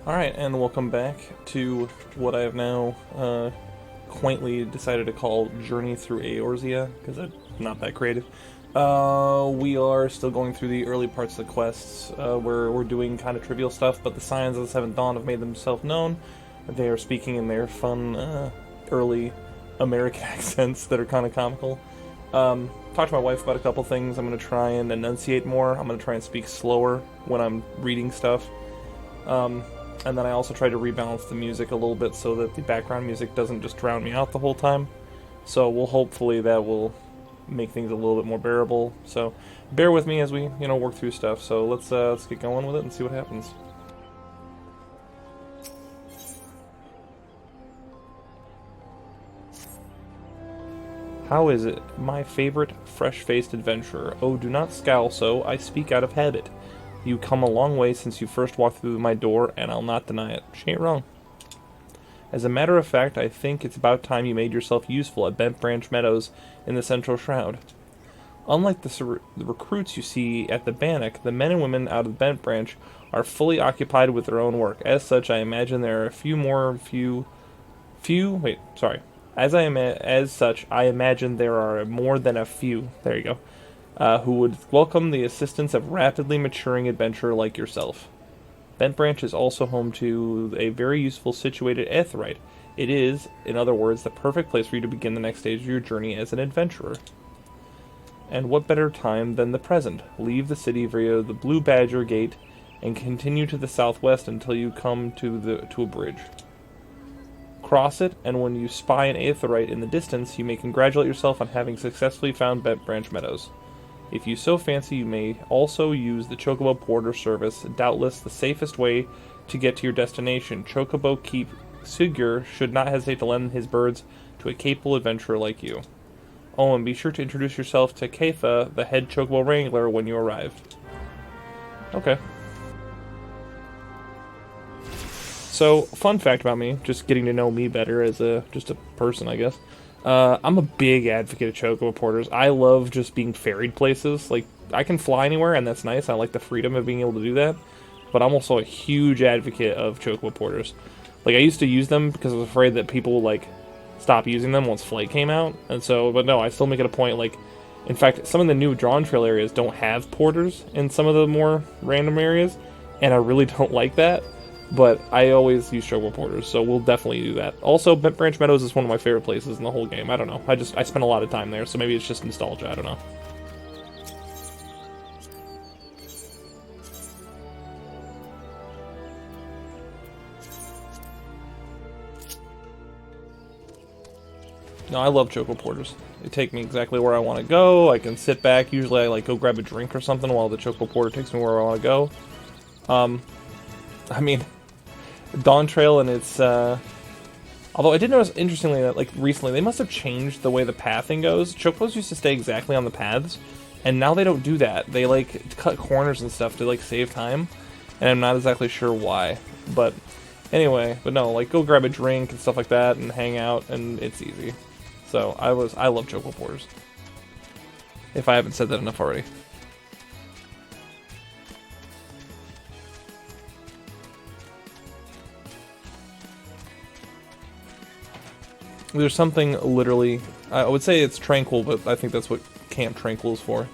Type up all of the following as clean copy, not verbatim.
Alright, and welcome back to what I have now quaintly decided to call Journey Through Eorzea, because I'm not that creative. We are still going through the early parts of the quests, where we're doing kind of trivial stuff, but the Scions of the Seventh Dawn have made themselves known. They are speaking in their fun, early American accents that are kind of comical. Talked to my wife about a couple things. I'm going to try and enunciate more. I'm going to try and speak slower when I'm reading stuff. And then I also try to rebalance the music a little bit so that the background music doesn't just drown me out the whole time. So hopefully that will make things a little bit more bearable. So bear with me as we, work through stuff. So let's get going with it and see what happens. How is it, my favorite fresh-faced adventurer? Oh, do not scowl so, I speak out of habit. You come a long way since you first walked through my door, and I'll not deny it. She ain't wrong. As a matter of fact, I think it's about time you made yourself useful at Bent Branch Meadows in the Central Shroud. Unlike the recruits you see at the Bannock, the men and women out of Bent Branch are fully occupied with their own work. As such, I imagine there are As such, I imagine there are more than a few. There you go. Who would welcome the assistance of rapidly maturing adventurer like yourself. Bent Branch is also home to a very useful situated aetheryte. It is, in other words, the perfect place for you to begin the next stage of your journey as an adventurer. And what better time than the present? Leave the city via the Blue Badger Gate and continue to the southwest until you come to a bridge. Cross it, and when you spy an aetheryte in the distance, you may congratulate yourself on having successfully found Bent Branch Meadows. If you so fancy, you may also use the Chocobo Porter service, doubtless the safest way to get to your destination. Chocobo Keep Sigur should not hesitate to lend his birds to a capable adventurer like you. Oh, and be sure to introduce yourself to Katha, the head Chocobo Wrangler, when you arrive. Okay. So, fun fact about me, just getting to know me better as just a person, I guess. I'm a big advocate of Chocobo Porters. I love just being ferried places. Like, I can fly anywhere, and that's nice. I like the freedom of being able to do that. But I'm also a huge advocate of Chocobo Porters. Like, I used to use them because I was afraid that people would, stop using them once Flight came out. And so, but no, I still make it a point, in fact, some of the new Drawn Trail areas don't have porters in some of the more random areas. And I really don't like that. But I always use Chocobo Porters, so we'll definitely do that. Also, Bent Branch Meadows is one of my favorite places in the whole game. I don't know. I spent a lot of time there, so maybe it's just nostalgia. I don't know. No, I love Chocobo Porters. They take me exactly where I want to go. I can sit back. Usually I go grab a drink or something while the Chocobo Porter takes me where I want to go. I mean, Dawn Trail and its, although I did notice, interestingly, that, recently, they must have changed the way the pathing goes. Chocobos used to stay exactly on the paths, and now they don't do that. They, cut corners and stuff to, save time, and I'm not exactly sure why. But, anyway, but no, go grab a drink and stuff like that, and hang out, and it's easy. So, I love Chocobo Porters. If I haven't said that enough already. There's something literally, I would say it's tranquil, but I think that's what Camp Tranquil is for.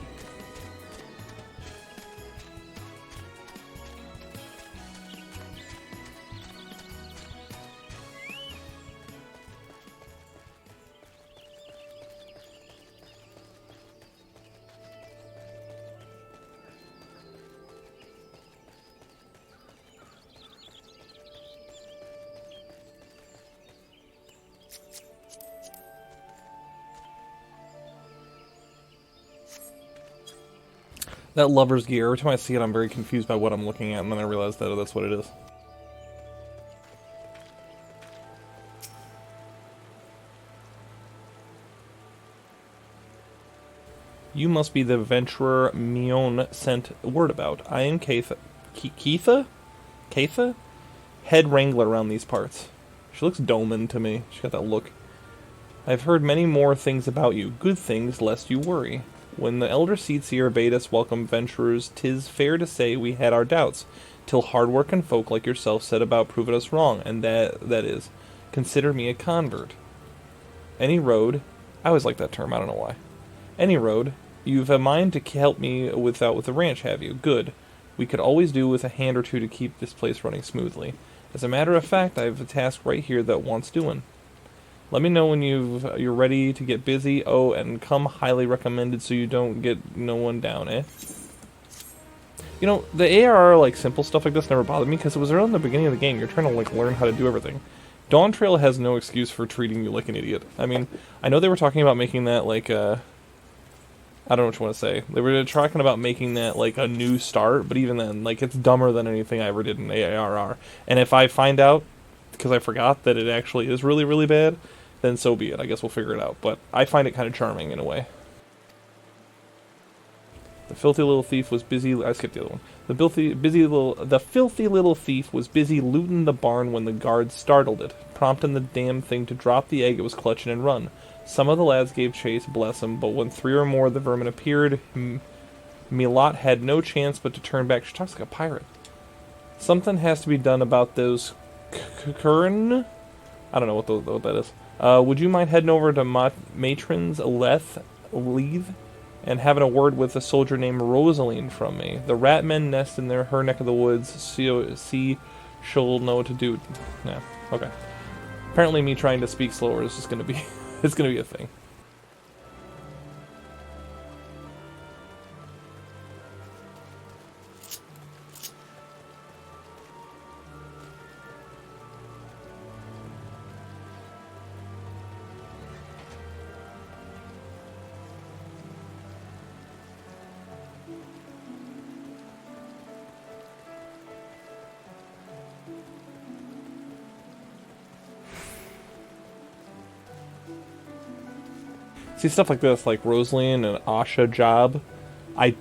That lover's gear, every time I see it, I'm very confused by what I'm looking at, and then I realize that that's what it is. You must be the adventurer Mion sent word about. I am Katha. Katha? Head wrangler around these parts. She looks Doman to me. She's got that look. I've heard many more things about you. Good things, lest you worry. When the elder Seatseer bade us welcome venturers, 'tis fair to say we had our doubts, till hard work and folk like yourself set about proving us wrong, and that is, consider me a convert. Any road, I always like that term, I don't know why. Any road, you've a mind to help me with the ranch, have you? Good. We could always do with a hand or two to keep this place running smoothly. As a matter of fact, I have a task right here that wants doing. Let me know when you're ready to get busy. Oh, and come highly recommended so you don't get no one down, eh? You know, the ARR, like, simple stuff like this never bothered me, because it was early in the beginning of the game. You're trying to, like, learn how to do everything. Dawn Trail has no excuse for treating you like an idiot. I mean, I know they were talking about making that, like, I don't know what you want to say. They were talking about making that, like, a new start, but even then, like, it's dumber than anything I ever did in ARR. And if I find out, because I forgot that it actually is really, really bad, then so be it. I guess we'll figure it out. But I find it kind of charming in a way. The filthy little thief was busy. I skipped the other one. The filthy little thief was busy looting the barn when the guards startled it, prompting the damn thing to drop the egg it was clutching and run. Some of the lads gave chase, bless 'em, but when 3 or more of the vermin appeared, Milot had no chance but to turn back. She talks like a pirate. Something has to be done about those Kern. I don't know what that is. Would you mind heading over to Matron's Leith and having a word with a soldier named Rosaline from me? The rat men nest in her neck of the woods. See, she'll know what to do. Yeah, okay. Apparently, me trying to speak slower is just gonna be it's gonna be a thing. See, stuff like this, like Rosaline and Asha Job, I'm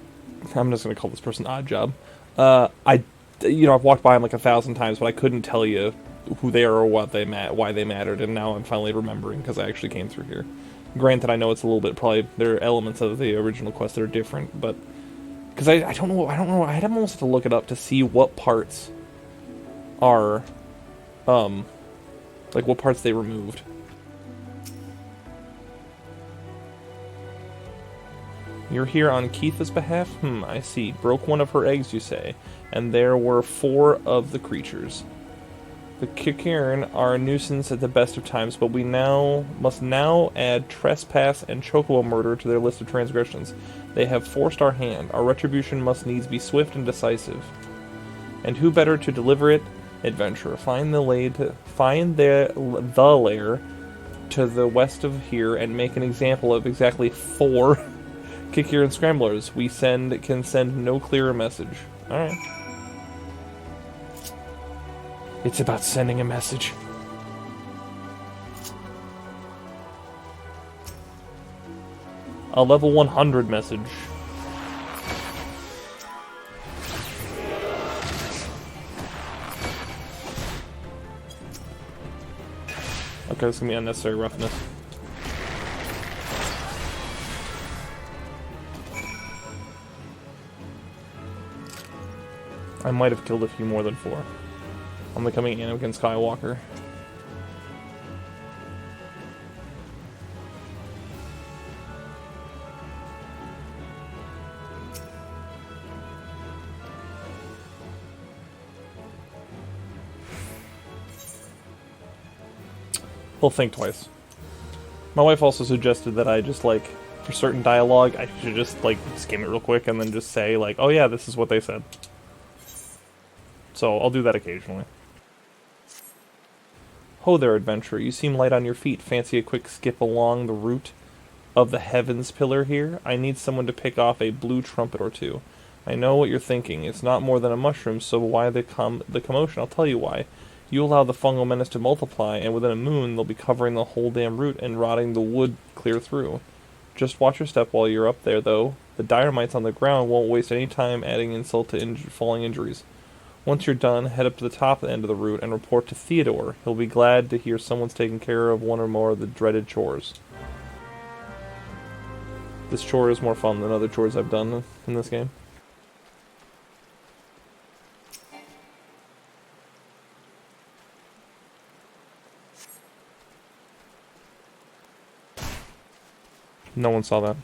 just going to call this person Odd Job. I've walked by them like 1,000 times, but I couldn't tell you who they are or why they mattered, and now I'm finally remembering because I actually came through here. Granted, I know it's a little bit, probably, there are elements of the original quest that are different, but, because I don't know, I'd almost have to look it up to see what parts are, like what parts they removed. You're here on Keitha's behalf? I see. Broke one of her eggs, you say. And there were 4 of the creatures. The Kikirn are a nuisance at the best of times, but we must now add trespass and chocobo murder to their list of transgressions. They have forced our hand. Our retribution must needs be swift and decisive. And who better to deliver it? Adventurer. Find the lair to the west of here and make an example of exactly 4 Kikiran Scramblers. We can send no clearer message. Alright. It's about sending a message. A level 100 message. Okay, this is gonna be unnecessary roughness. I might have killed a few more than 4. I'm becoming Anakin Skywalker. We'll think twice. My wife also suggested that I just, like, for certain dialogue, I should just, like, skim it real quick and then just say, like, oh yeah, this is what they said. So, I'll do that occasionally. Ho there, adventurer. You seem light on your feet. Fancy a quick skip along the route of the Heavens Pillar here? I need someone to pick off a blue trumpet or 2. I know what you're thinking. It's not more than a mushroom, so why the commotion? I'll tell you why. You allow the fungal menace to multiply, and within a moon, they'll be covering the whole damn route and rotting the wood clear through. Just watch your step while you're up there, though. The dire mites on the ground won't waste any time adding insult to falling injuries. Once you're done, head up to the top end of the route and report to Theodore. He'll be glad to hear someone's taking care of one or more of the dreaded chores. This chore is more fun than other chores I've done in this game. No one saw that.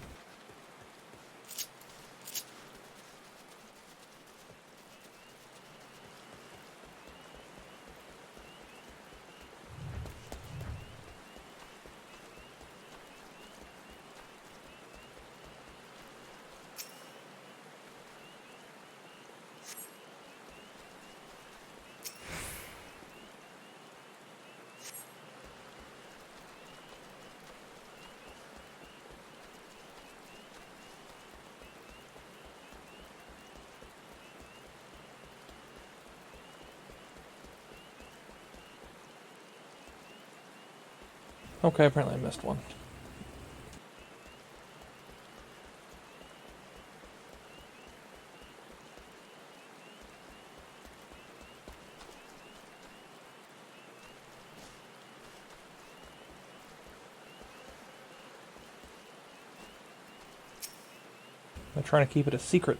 Okay, apparently I missed one. I'm trying to keep it a secret.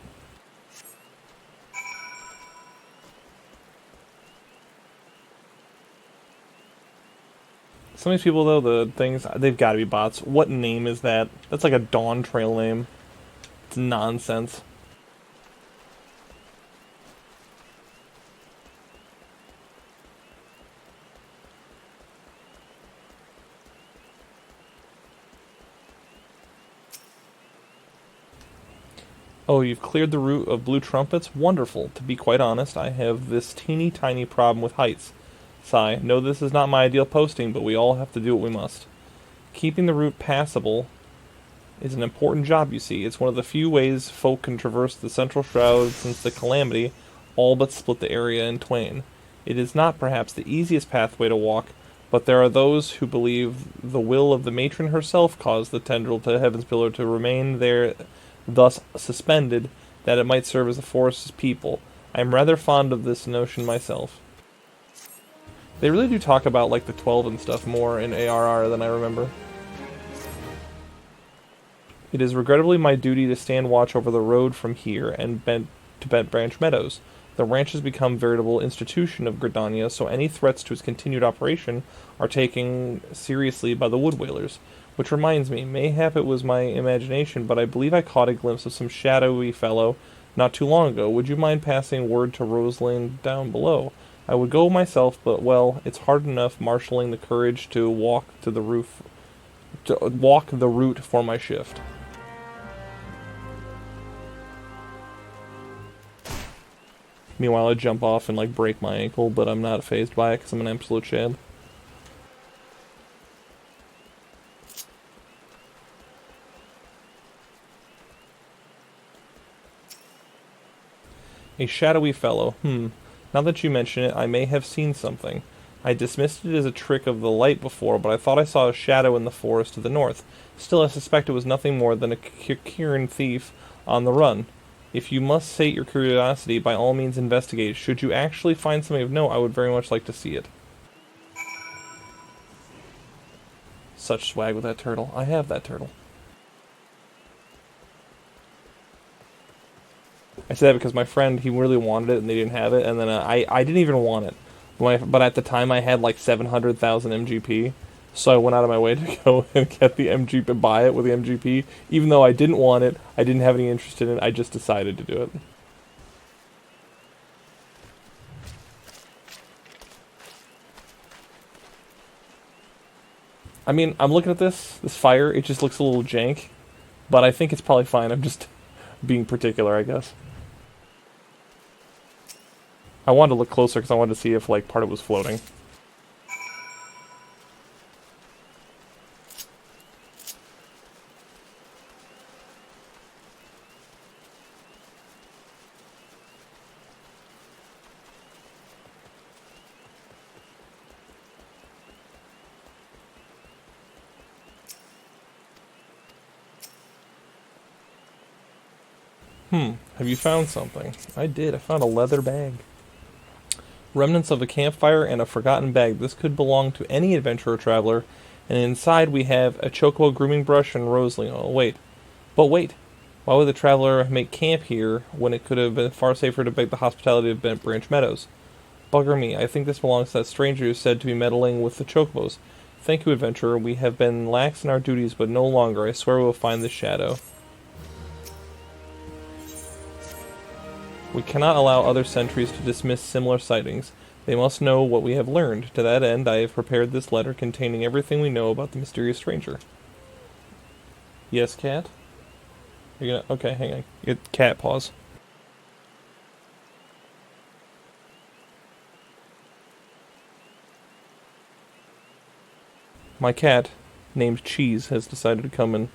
Some of these people, though, the things, they've got to be bots. What name is that? That's like a Dawn Trail name. It's nonsense. Oh, you've cleared the route of blue trumpets? Wonderful. To be quite honest, I have this teeny tiny problem with heights. Sigh. No, this is not my ideal posting, but we all have to do what we must. Keeping the route passable is an important job, you see. It's one of the few ways folk can traverse the central shroud since the calamity all but split the area in twain. It is not perhaps the easiest pathway to walk, but there are those who believe the will of the matron herself caused the tendril to Heaven's Pillar to remain there thus suspended, that it might serve as the forest's people. I am rather fond of this notion myself. They really do talk about like the 12 and stuff more in ARR than I remember. It is regrettably my duty to stand watch over the road from here and to Bent Branch Meadows. The ranch has become a veritable institution of Gridania, so any threats to its continued operation are taken seriously by the wood whalers. Which reminds me, mayhap it was my imagination, but I believe I caught a glimpse of some shadowy fellow not too long ago. Would you mind passing word to Rosalind down below? I would go myself, but, well, it's hard enough marshalling the courage to walk the route for my shift. Meanwhile, I jump off and, like, break my ankle, but I'm not fazed by it because I'm an absolute chad. A shadowy fellow. Now that you mention it, I may have seen something. I dismissed it as a trick of the light before, but I thought I saw a shadow in the forest to the north. Still, I suspect it was nothing more than a Kieran thief on the run. If you must sate your curiosity, by all means investigate. Should you actually find something of note, I would very much like to see it. Such swag with that turtle. I have that turtle. I say that because my friend, he really wanted it and they didn't have it, and then I didn't even want it. But at the time I had like 700,000 MGP, so I went out of my way to go and get the MGP, buy it with the MGP. Even though I didn't want it, I didn't have any interest in it, I just decided to do it. I mean, I'm looking at this fire, it just looks a little jank, but I think it's probably fine. I'm just being particular, I guess. I wanted to look closer because I wanted to see if, like, part of it was floating. Have you found something? I did. I found a leather bag. Remnants of a campfire and a forgotten bag. This could belong to any adventurer traveler. And inside we have a chocobo grooming brush and Rosling. Oh, wait. But wait, why would the traveler make camp here when it could have been far safer to beg the hospitality of Bent Branch Meadows? Bugger me, I think this belongs to that stranger who is said to be meddling with the chocobos. Thank you, adventurer. We have been lax in our duties, but no longer. I swear we will find this shadow. We cannot allow other sentries to dismiss similar sightings. They must know what we have learned. To that end, I have prepared this letter containing everything we know about the mysterious stranger. Yes, cat? You're gonna... Okay, hang on. Get cat pause. My cat, named Cheese, has decided to come and...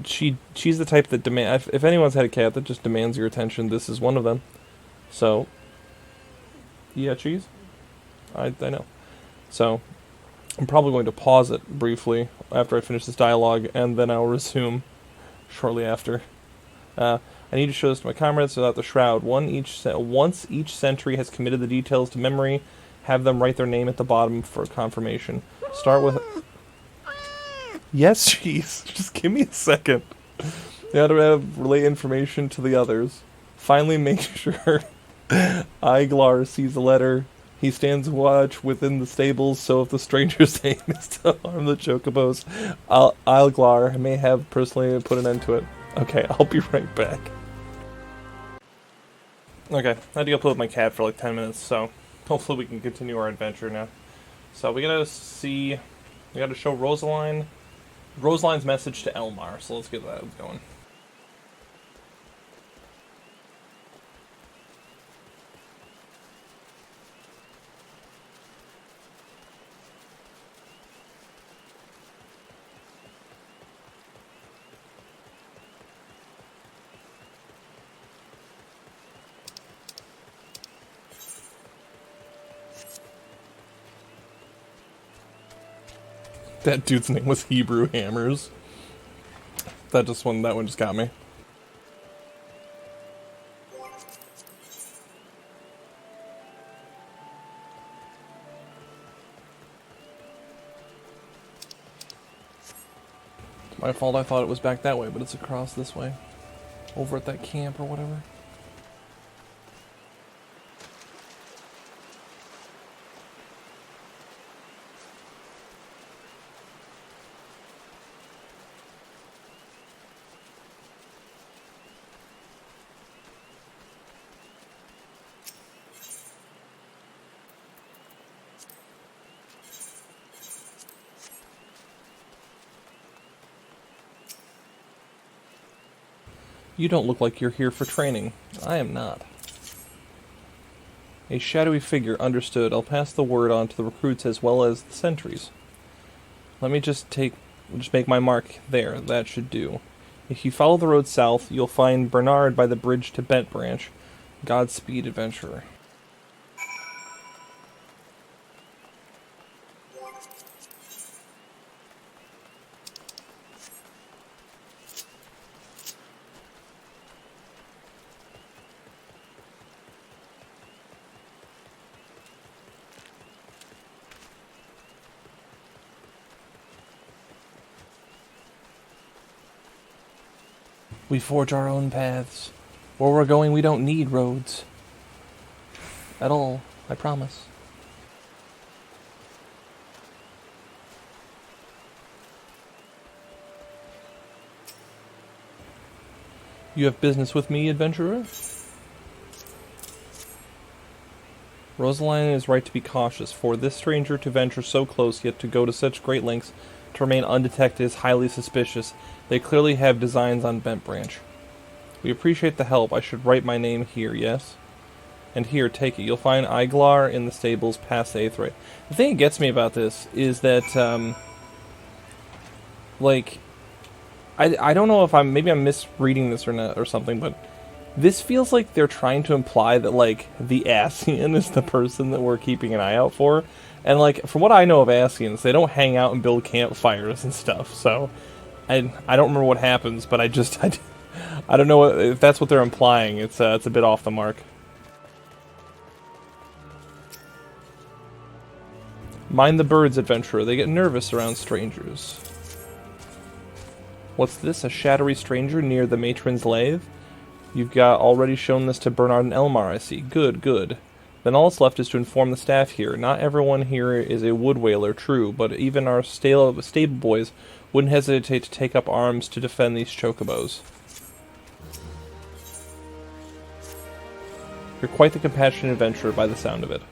She's the type that demand. If anyone's had a cat that just demands your attention, this is one of them. So, yeah, Cheese? I know. So, I'm probably going to pause it briefly after I finish this dialogue, and then I'll resume shortly after. I need to show this to my comrades without the shroud. Once each sentry has committed the details to memory, have them write their name at the bottom for confirmation. Start with... Yes, Cheese. Just give me a second. You have to relay information to the others. Finally, make sure Iglar sees the letter. He stands watch within the stables, so if the stranger's aim is to harm the chocobos, Iglar may have personally put an end to it. Okay, I'll be right back. Okay, I had to go play with my cat for like 10 minutes, so hopefully we can continue our adventure now. So we gotta show Rosaline's message to Elmar, so let's get that going. That dude's name was Hebrew Hammers. That one just got me. It's my fault, I thought it was back that way, but it's across this way. Over at that camp or whatever. You don't look like you're here for training. I am not. A shadowy figure, understood. I'll pass the word on to the recruits as well as the sentries. Let me just make my mark there. That should do. If you follow the road south, you'll find Bernard by the bridge to Bent Branch. Godspeed, adventurer. We forge our own paths. Where we're going, we don't need roads. At all, I promise. You have business with me, adventurer? Rosaline is right to be cautious, for this stranger to venture so close, yet to go to such great lengths to remain undetected is highly suspicious. They clearly have designs on Bent Branch. We appreciate the help. I should write my name here, yes? And here, take it. You'll find Iglar in the stables past the 8th rate. The thing that gets me about this is that, I don't know if maybe I'm misreading this or not, or something, but this feels like they're trying to imply that, like, the Ascian is the person that we're keeping an eye out for. And, like, from what I know of Ascians, they don't hang out and build campfires and stuff, so I don't remember what happens, but I don't know if that's what they're implying. It's a bit off the mark. Mind the birds, adventurer. They get nervous around strangers. What's this? A shadowy stranger near the matron's lathe? You've got already shown this to Bernard and Elmar, I see. Good, good. Then all that's left is to inform the staff here. Not everyone here is a wood whaler, true, but even our stable boys wouldn't hesitate to take up arms to defend these chocobos. You're quite the compassionate adventurer by the sound of it.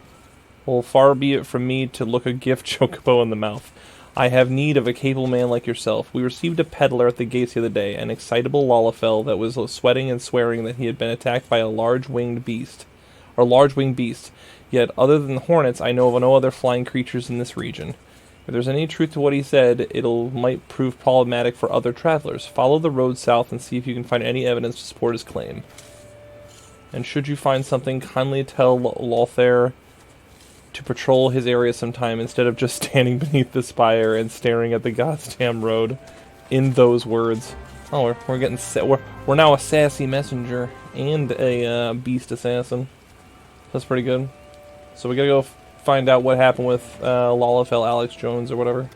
Well, far be it from me to look a gift chocobo in the mouth. I have need of a capable man like yourself. We received a peddler at the gates the other day, an excitable Lalafell that was sweating and swearing that he had been attacked by a large-winged beast. Yet, other than the hornets, I know of no other flying creatures in this region. If there's any truth to what he said, might prove problematic for other travelers. Follow the road south and see if you can find any evidence to support his claim. And should you find something, kindly tell Lothair to patrol his area sometime instead of just standing beneath the spire and staring at the goddamn road. In those words. Oh, we're getting we're now a sassy messenger and a beast assassin. That's pretty good. So we gotta go find out what happened with Lalafell Alex Jones or whatever.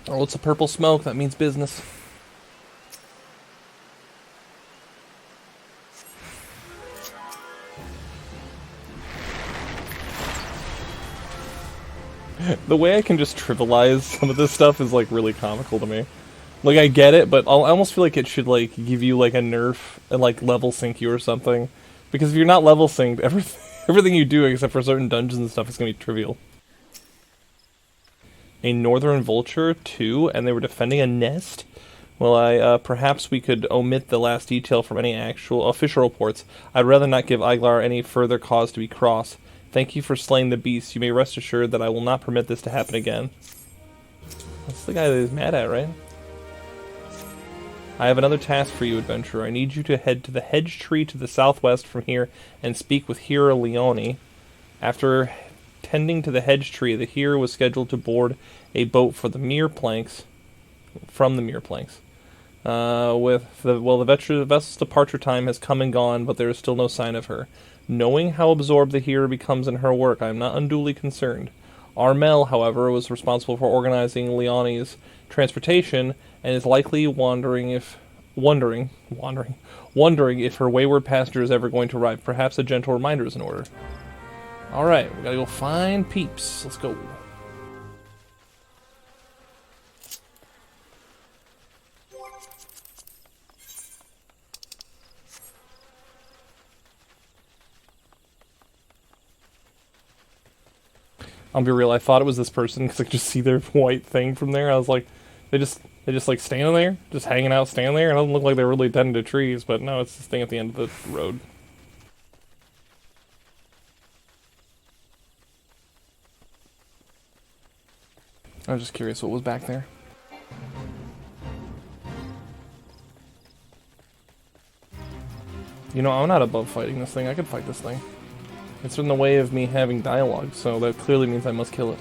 Oh, it's a purple smoke. That means business. The way I can just trivialize some of this stuff is, like, really comical to me. Like, I get it, but I almost feel like it should, like, give you, like, a nerf and, like, level sync you or something. Because if you're not level synced, everything you do, except for certain dungeons and stuff, is going to be trivial. A northern vulture, too, and they were defending a nest? Well, perhaps we could omit the last detail from any actual official reports. I'd rather not give Iglar any further cause to be cross. Thank you for slaying the beast. You may rest assured that I will not permit this to happen again. That's the guy that he's mad at, right? I have another task for you, adventurer. I need you to head to the hedge tree to the southwest from here and speak with Hera Leone. After tending to the hedge tree, the Hero was scheduled to board a boat for the Mireplanks, the vessel's departure time has come and gone, but there is still no sign of her. Knowing how absorbed the Hero becomes in her work, I am not unduly concerned. Armel, however, was responsible for organizing Leone's transportation and is likely wondering if her wayward passenger is ever going to arrive. Perhaps a gentle reminder is in order. Alright, we gotta go find peeps. Let's go. I'll be real, I thought it was this person because I could just see their white thing from there. I was like, they just like standing there, just hanging out, standing there. It doesn't look like they're really tending to trees, but no, it's this thing at the end of the road. I was just curious what was back there. You know, I'm not above fighting this thing. I could fight this thing. It's in the way of me having dialogue, so that clearly means I must kill it.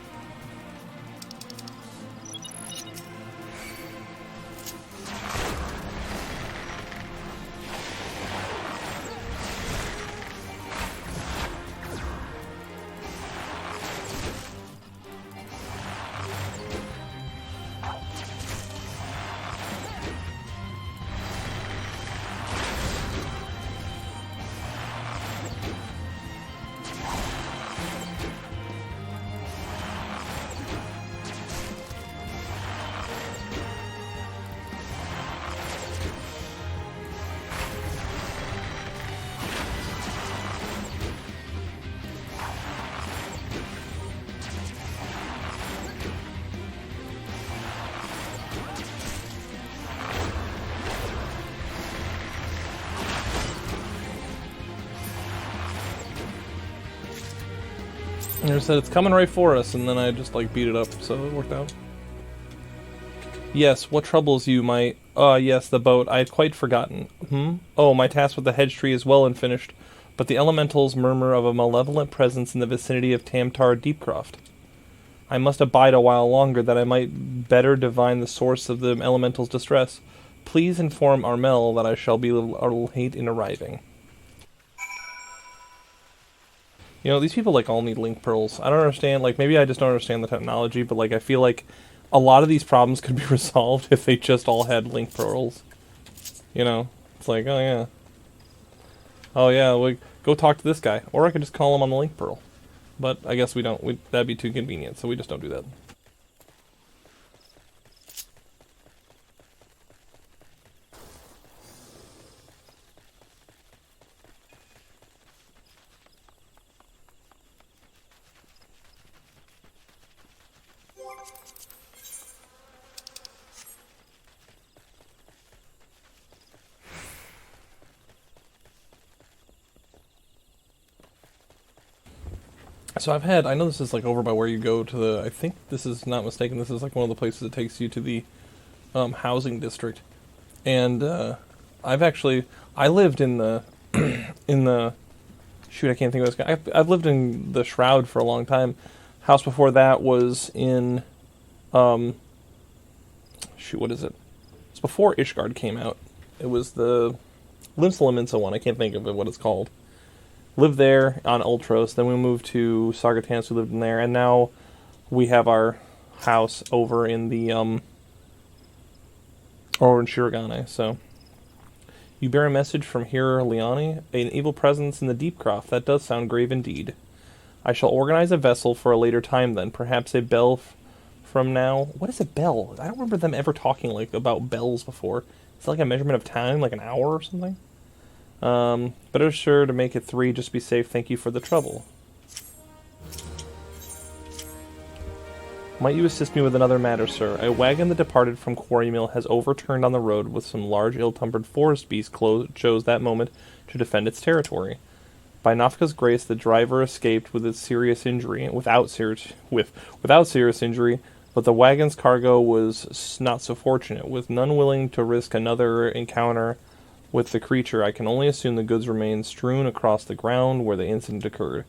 And I said it's coming right for us, and then I just like beat it up, so it worked out. Yes, what troubles you, my... yes, the boat. I had quite forgotten. Oh, my task with the hedge tree is well and finished, but the elementals murmur of a malevolent presence in the vicinity of Tamtar Deepcroft. I must abide a while longer that I might better divine the source of the elemental's distress. Please inform Armel that I shall be a little late in arriving. You know, these people, like, all need link pearls. I don't understand, like, maybe I just don't understand the technology, but, like, I feel like a lot of these problems could be resolved if they just all had link pearls. You know? It's like, oh yeah. Oh yeah, we go talk to this guy. Or I could just call him on the link pearl. But I guess we don't, that'd be too convenient, so we just don't do that. So I know this is like over by where you go to the, I think this is not mistaken, this is like one of the places that takes you to the housing district. And I lived in the, in the, shoot, I can't think of this guy. I've lived in the Shroud for a long time. House before that was in, shoot, what is it? It's before Ishgard came out. It was the Limsa one, I can't think of what it's called. Lived there on Ultros, then we moved to Sargatans, we lived in there, and now we have our house over in the, over in Shirogane, so. You bear a message from Hira Leone, an evil presence in the Deepcroft. That does sound grave indeed. I shall organize a vessel for a later time then, perhaps a bell from now. What is a bell? I don't remember them ever talking, like, about bells before. Is it like a measurement of time, like an hour or something? Better sure to make it 3, just be safe. Thank you for the trouble. Might you assist me with another matter, sir? A wagon that departed from Quarry Mill has overturned on the road with some large ill-tempered forest beasts chose that moment to defend its territory. By Nafka's grace, the driver escaped with serious injury, without serious injury, but the wagon's cargo was not so fortunate. With none willing to risk another encounter with the creature, I can only assume the goods remain strewn across the ground where the incident occurred.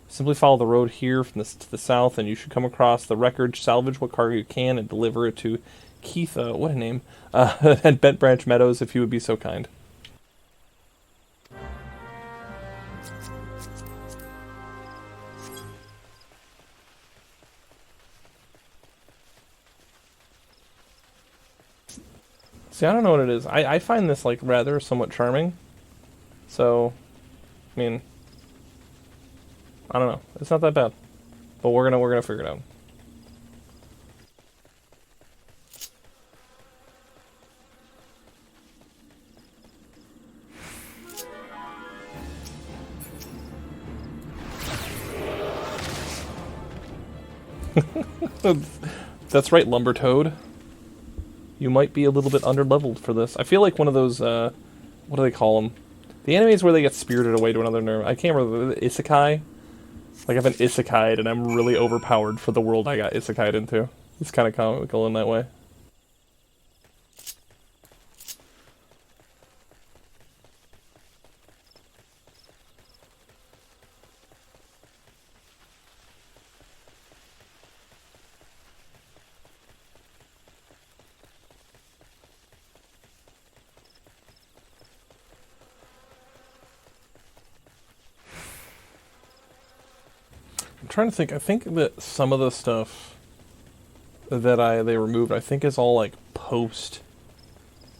Simply follow the road here from to the south, and you should come across the wreckage, salvage what cargo you can, and deliver it to Keith, what a name, at Bent Branch Meadows, if you would be so kind. See, I don't know what it is. I find this, like, rather somewhat charming. So, I mean, I don't know. It's not that bad. But we're gonna figure it out. That's right, Lumber Toad. You might be a little bit underleveled for this. I feel like one of those, what do they call them? The animes where they get spirited away to another nerve. I can't remember, the isekai? Like, I've been isekai'd and I'm really overpowered for the world I got isekai'd into. It's kind of comical in that way. I'm trying to think. I think that some of the stuff that they removed, I think is all like post,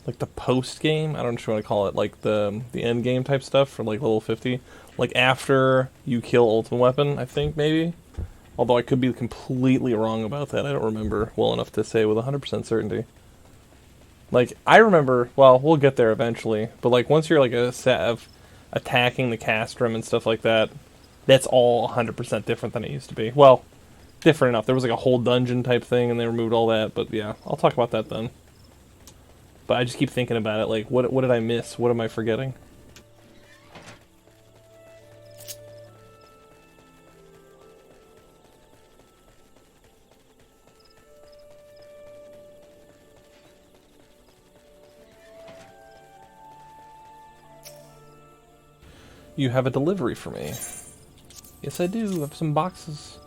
like the post game. I don't know what you want to call it, like the end game type stuff for like level 50, like after you kill Ultimate Weapon. I think maybe, although I could be completely wrong about that. I don't remember well enough to say with 100% certainty. Like I remember, well, we'll get there eventually, but like once you're like a set of attacking the castrum and stuff like that, that's all 100% different than it used to be. Well, different enough. There was like a whole dungeon type thing, and they removed all that. But yeah, I'll talk about that then. But I just keep thinking about it. Like, what did I miss? What am I forgetting? You have a delivery for me. Yes, I do. I have some boxes.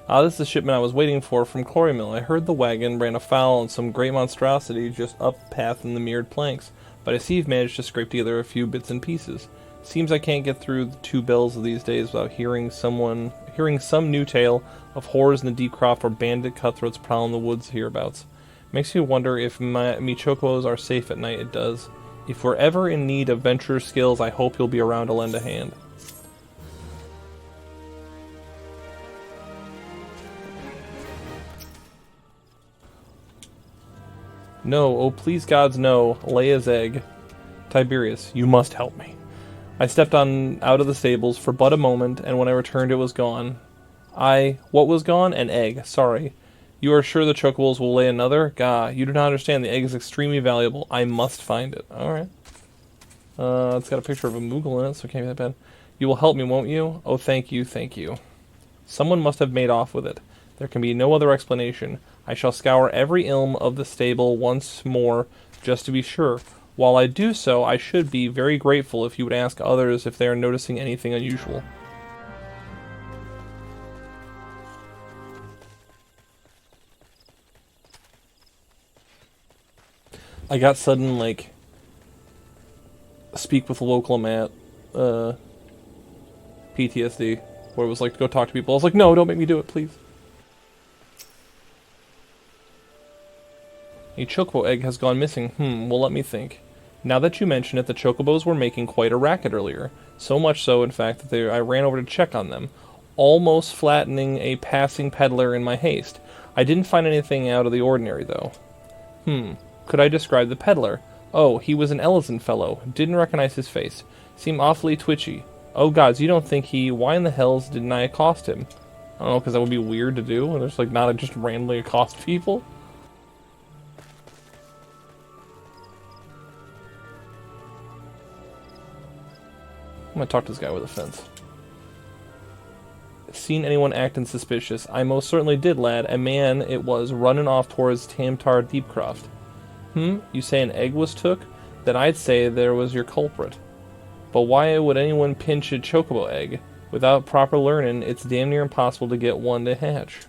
Ah, this is the shipment I was waiting for from Quarry Mill. I heard the wagon ran afoul on some great monstrosity just up path in the mirrored planks, but I see you've managed to scrape together a few bits and pieces. Seems I can't get through the two bells of these days without hearing some new tale of horrors in the deep croft or bandit cutthroats prowling the woods hereabouts. Makes me wonder if me chocobos are safe at night. It does. If we're ever in need of venture skills, I hope you'll be around to lend a hand. No, oh please gods no, Leia's egg. Tiberius, you must help me. I stepped out of the stables for but a moment, and when I returned it was gone. What was gone? An egg, sorry. You are sure the chocobos will lay another? Gah, you do not understand, the egg is extremely valuable. I must find it. Alright. It's got a picture of a Moogle in it, so it can't be that bad. You will help me, won't you? Oh, thank you, thank you. Someone must have made off with it. There can be no other explanation. I shall scour every ilm of the stable once more, just to be sure. While I do so, I should be very grateful if you would ask others if they are noticing anything unusual. I got sudden, like, speak with a local Matt, PTSD, where it was like, go talk to people. I was like, no, don't make me do it, please. A chocobo egg has gone missing. Well, let me think. Now that you mention it, the chocobos were making quite a racket earlier. So much so, in fact, that I ran over to check on them, almost flattening a passing peddler in my haste. I didn't find anything out of the ordinary, though. Could I describe the peddler? Oh, he was an Ellison fellow. Didn't recognize his face. Seemed awfully twitchy. Oh gods, you don't think why in the hells didn't I accost him? I don't know, because that would be weird to do, and there's like not just randomly accost people. I'm gonna talk to this guy with a fence. Seen anyone acting suspicious? I most certainly did, lad. A man it was, running off towards Tamtar Deepcroft. You say an egg was took? Then I'd say there was your culprit. But why would anyone pinch a chocobo egg? Without proper learning, it's damn near impossible to get one to hatch.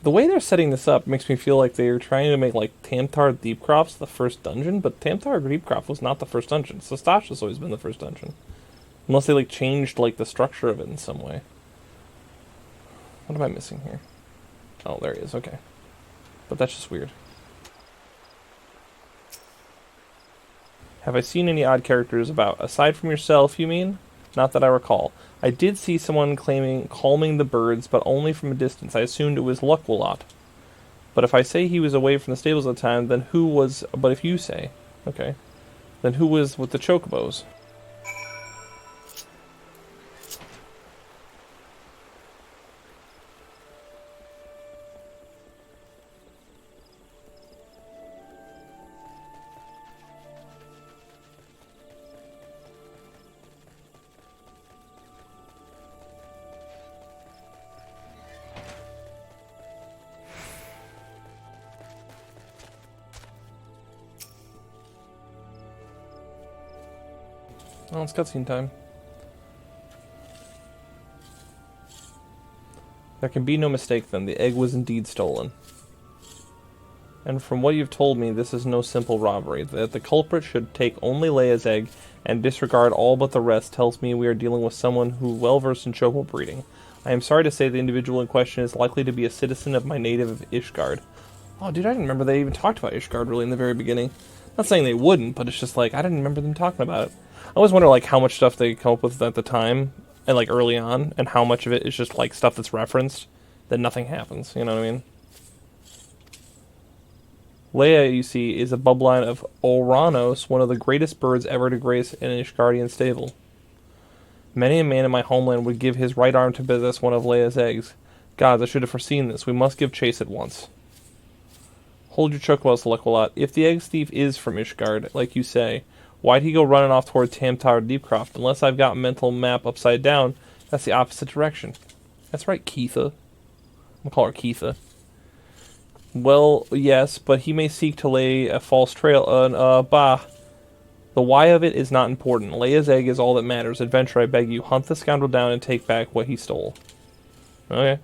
The way they're setting this up makes me feel like they're trying to make, like, Tamtar Deepcroft the first dungeon, but Tamtar Deepcroft was not the first dungeon. Sostash has always been the first dungeon. Unless they, like, changed, like, the structure of it in some way. What am I missing here? Oh, there he is, okay. But that's just weird. Have I seen any odd characters about? Aside from yourself, you mean? Not that I recall. I did see someone calming the birds, but only from a distance. I assumed it was Luckwalot. But if I say he was away from the stables at the time, then who was... But if you say... Okay. Then who was with the chocobos? Oh, it's cutscene time. There can be no mistake then, the egg was indeed stolen. And from what you've told me, this is no simple robbery. That the culprit should take only Leia's egg and disregard all but the rest tells me we are dealing with someone who well versed in chocobo breeding. I am sorry to say the individual in question is likely to be a citizen of my native of Ishgard. Oh, dude, I didn't remember they even talked about Ishgard really in the very beginning. Not saying they wouldn't, but it's just like, I didn't remember them talking about it. I always wonder, like, how much stuff they come up with at the time, and, like, early on, and how much of it is just, like, stuff that's referenced, that nothing happens, you know what I mean? Leia, you see, is a bloodline of Oranos, one of the greatest birds ever to grace an Ishgardian stable. Many a man in my homeland would give his right arm to possess one of Leia's eggs. Gods, I should have foreseen this. We must give chase at once. Hold your chocobos, Luckwalot. If the egg thief is from Ishgard, like you say, why'd he go running off toward Tamtar Deepcroft? Unless I've got mental map upside down, that's the opposite direction. That's right, Keitha. I'm gonna call her Keitha. Well, yes, but he may seek to lay a false trail. Bah. The why of it is not important. Leia's egg is all that matters. Adventure, I beg you, hunt the scoundrel down and take back what he stole. Okay.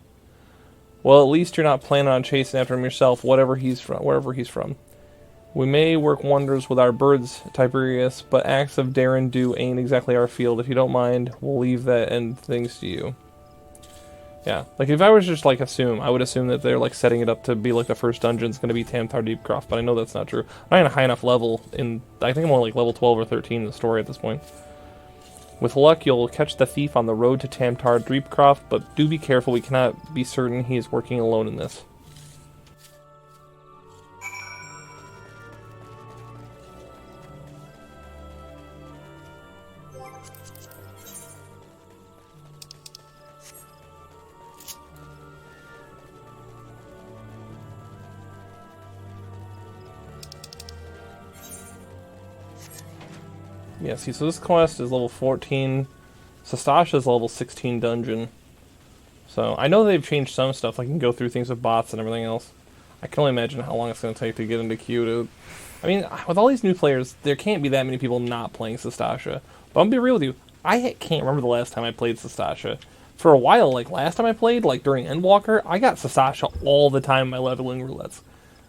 Well, at least you're not planning on chasing after him yourself, wherever he's from. We may work wonders with our birds, Tiberius, but acts of dare and do ain't exactly our field. If you don't mind, we'll leave that and things to you. Yeah, like if I was just like I would assume that they're like setting it up to be like the first dungeon's going to be Tamtar Deepcroft, but I know that's not true. I'm not in a high enough level I think I'm only like level 12 or 13 in the story at this point. With luck, you'll catch the thief on the road to Tamtar Deepcroft, but do be careful, we cannot be certain he is working alone in this. Yeah, see, so this quest is level 14. Sastasha's level 16 dungeon. So, I know they've changed some stuff, like you can go through things with bots and everything else. I can only imagine how long it's going to take to get into queue to... I mean, with all these new players, there can't be that many people not playing Sastasha. But I'm going to be real with you, I can't remember the last time I played Sastasha. For a while, like last time I played, like during Endwalker, I got Sastasha all the time in my leveling roulettes.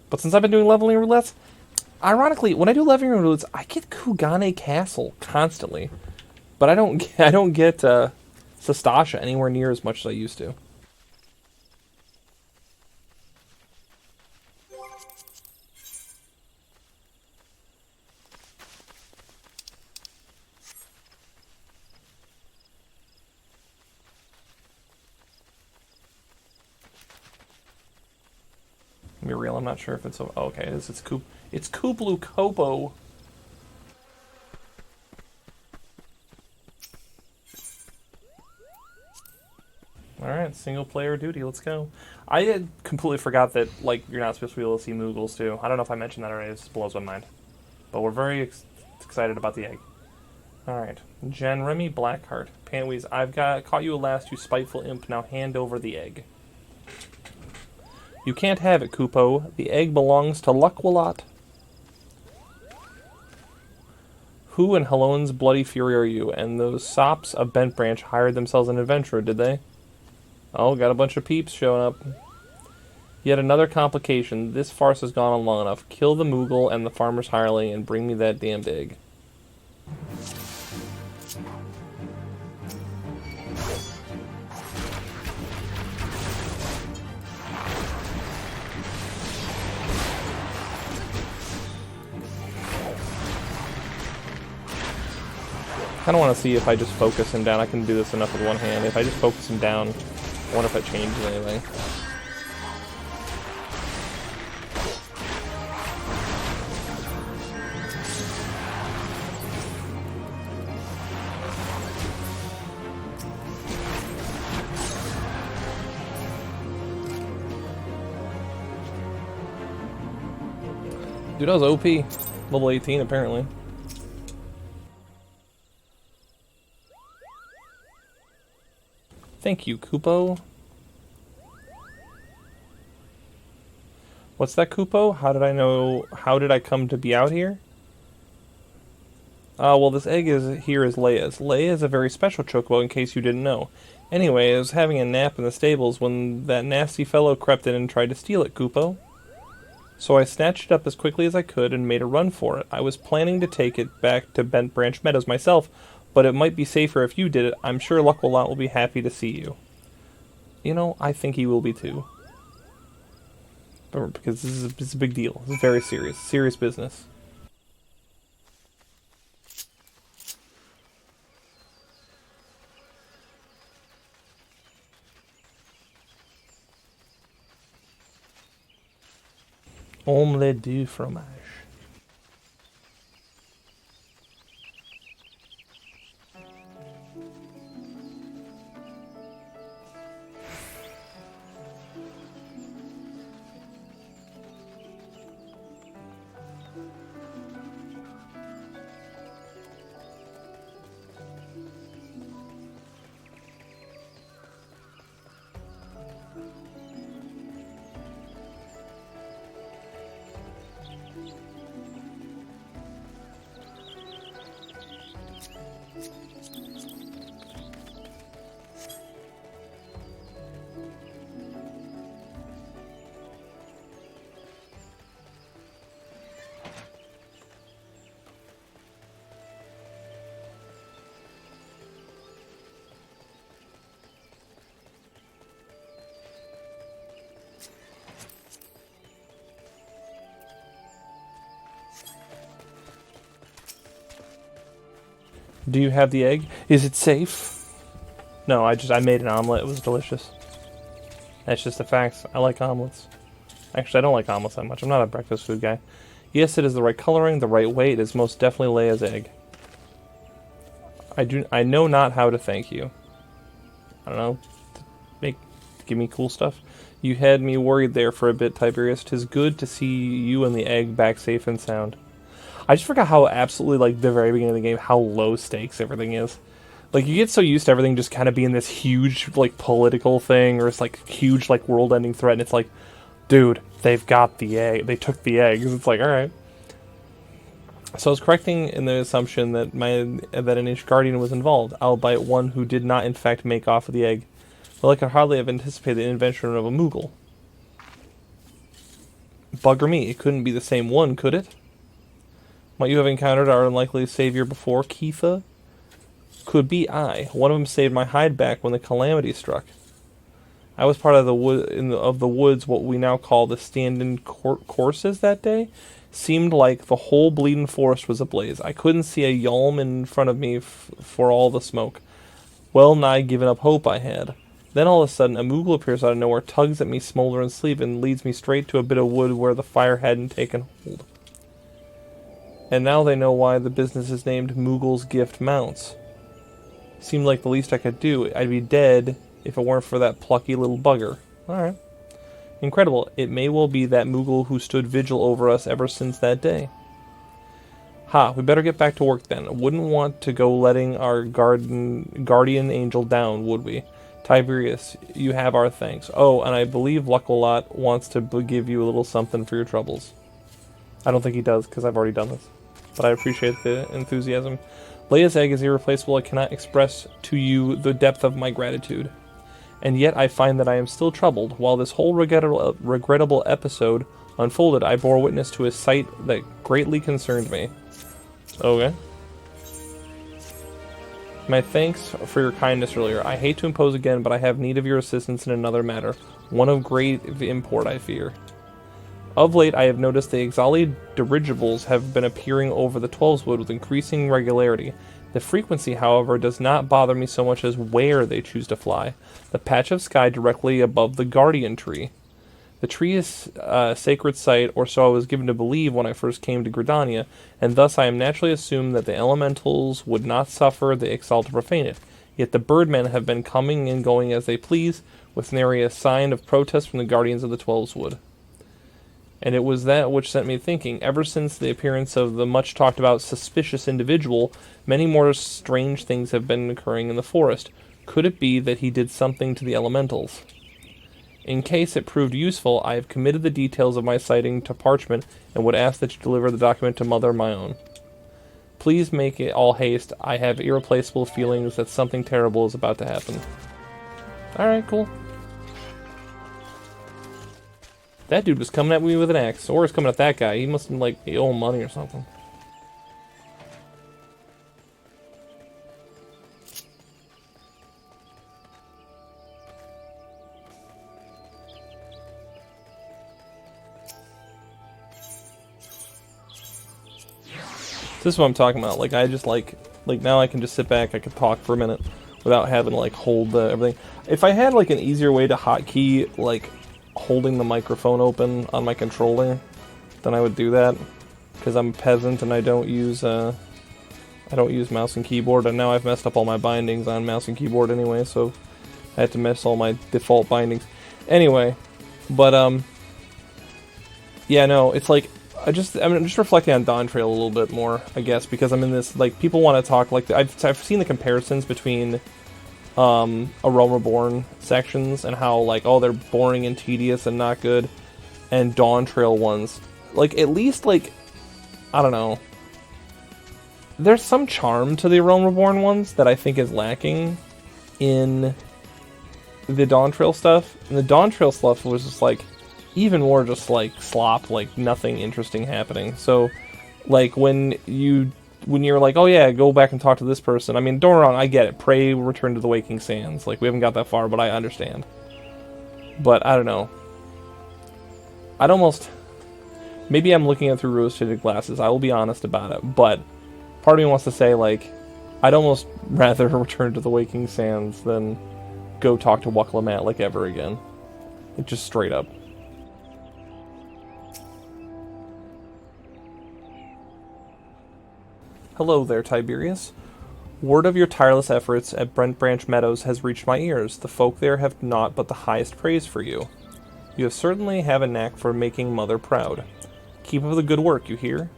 But since I've been doing leveling roulettes, ironically, when I do leveling roulettes, I get Kugane Castle constantly. But I don't get Sastasha anywhere near as much as I used to. To be real, I'm not sure if it's... Oh, okay, it's Kuplu Kopo. Alright, single player duty, let's go. I had completely forgot that, like, you're not supposed to be able to see Moogles, too. I don't know if I mentioned that already, it just blows my mind. But we're very excited about the egg. Alright, Jen Remy Blackheart. Panwees, I've caught you at last, you spiteful imp, now hand over the egg. You can't have it, Kupo. The egg belongs to Luckwalot. Who in Halone's bloody fury are you? And those sops of Bent Branch hired themselves an adventurer, did they? Oh, got a bunch of peeps showing up. Yet another complication. This farce has gone on long enough. Kill the Moogle and the farmer's hireling and bring me that damned egg. I kind of want to see if I just focus him down. I can do this enough with one hand. If I just focus him down, I wonder if it changes anything. Dude, that was OP. Level 18, apparently. Thank you, Kupo. What's that, Kupo? How did I come to be out here? Well, this egg is Leia's. Leia is a very special chocobo, in case you didn't know. Anyway, I was having a nap in the stables when that nasty fellow crept in and tried to steal it, Kupo. So I snatched it up as quickly as I could and made a run for it. I was planning to take it back to Bent Branch Meadows myself, but it might be safer if you did it. I'm sure Luckwalot will be happy to see you. You know, I think he will be too. Because this is a big deal. This is very serious. Serious business. Omelette du fromage. Do you have the egg? Is it safe? No, I made an omelet. It was delicious. That's just the facts. I like omelets. Actually, I don't like omelets that much. I'm not a breakfast food guy. Yes, it is the right coloring, the right weight. It is most definitely Leia's egg. I know not how to thank you. I don't know. Give me cool stuff. You had me worried there for a bit, Tiberius. 'Tis good to see you and the egg back safe and sound. I just forgot how absolutely, like, the very beginning of the game, how low stakes everything is. Like, you get so used to everything just kind of being this huge, like, political thing, or it's, like, huge, like, world-ending threat, and it's like, dude, they've got the egg. They took the eggs. It's like, alright. So I was correcting in the assumption that an ancient guardian was involved, albeit one who did not, in fact, make off with the egg. Well, I could hardly have anticipated the invention of a Moogle. Bugger me, it couldn't be the same one, could it? Might you have encountered our unlikely savior before, Keitha? Could be I. One of them saved my hide back when the calamity struck. I was part of the woods, what we now call the stand-in courses that day. Seemed like the whole bleeding forest was ablaze. I couldn't see a yalm in front of me for all the smoke. Well nigh given up hope I had. Then all of a sudden, a Moogle appears out of nowhere, tugs at me smoldering sleeve, and leads me straight to a bit of wood where the fire hadn't taken hold. And now they know why the business is named Moogle's Gift Mounts. Seemed like the least I could do. I'd be dead if it weren't for that plucky little bugger. Alright. Incredible. It may well be that Moogle who stood vigil over us ever since that day. Ha, we better get back to work then. Wouldn't want to go letting our guardian angel down, would we? Tiberius, you have our thanks. Oh, and I believe Luckalot wants to give you a little something for your troubles. I don't think he does, because I've already done this. But I appreciate the enthusiasm. Leia's egg is irreplaceable. I cannot express to you the depth of my gratitude. And yet I find that I am still troubled. While this whole regrettable episode unfolded, I bore witness to a sight that greatly concerned me. Okay. My thanks for your kindness earlier. I hate to impose again, but I have need of your assistance in another matter. One of great import, I fear. Of late, I have noticed the Ixali dirigibles have been appearing over the Twelveswood with increasing regularity. The frequency, however, does not bother me so much as where they choose to fly. The patch of sky directly above the Guardian Tree. The tree is a sacred site, or so I was given to believe when I first came to Gridania, and thus I am naturally assumed that the elementals would not suffer the Ixal to profane it. Yet the birdmen have been coming and going as they please, with nary a sign of protest from the guardians of the Twelveswood. And it was that which sent me thinking. Ever since the appearance of the much-talked-about suspicious individual, many more strange things have been occurring in the forest. Could it be that he did something to the elementals? In case it proved useful, I have committed the details of my sighting to parchment and would ask that you deliver the document to Mother my own. Please make it all haste. I have irreplaceable feelings that something terrible is about to happen. Alright, cool. That dude was coming at me with an axe. Or was coming at that guy. He must have, like, owe him money or something. This is what I'm talking about. Like, I just like now I can just sit back, I can talk for a minute without having to, like, hold everything. If I had, like, an easier way to hotkey, like, holding the microphone open on my controller, then I would do that. Because I'm a peasant and I don't use mouse and keyboard, and now I've messed up all my bindings on mouse and keyboard anyway, so I had to mess all my default bindings. Anyway, but, yeah, no, it's like, I'm just reflecting on Dawn Trail a little bit more, I guess, because I'm in this, like, people want to talk, like, I've seen the comparisons between, A Realm Reborn sections, and how, like, oh, they're boring and tedious and not good, and Dawn Trail ones. Like, at least, like, I don't know, there's some charm to the Realm Reborn ones that I think is lacking in the Dawn Trail stuff, and the Dawn Trail stuff was just, like, even more just, like, slop, like, nothing interesting happening. So, like, when you're like, oh yeah, go back and talk to this person, I mean, don't get me wrong, I get it, pray, return to the Waking Sands, like, we haven't got that far, but I understand. But, I don't know. I'd almost, maybe I'm looking at it through rose-tinted glasses, I will be honest about it, but part of me wants to say, like, I'd almost rather return to the Waking Sands than go talk to Wukla like ever again. Like, just straight up. Hello there, Tiberius. Word of your tireless efforts at Brent Branch Meadows has reached my ears. The folk there have naught but the highest praise for you. You have certainly have a knack for making Mother proud. Keep up the good work, you hear?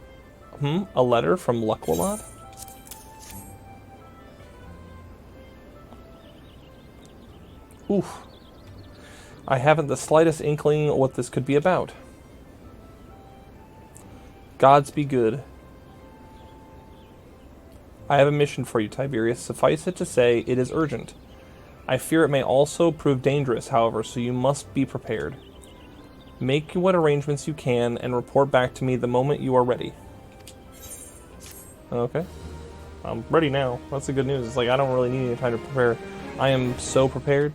A letter from Lukwalot? Oof. I haven't the slightest inkling what this could be about. Gods be good. I have a mission for you, Tiberius. Suffice it to say, it is urgent. I fear it may also prove dangerous, however, so you must be prepared. Make what arrangements you can and report back to me the moment you are ready. Okay. I'm ready now. That's the good news. It's like I don't really need any time to prepare. I am so prepared.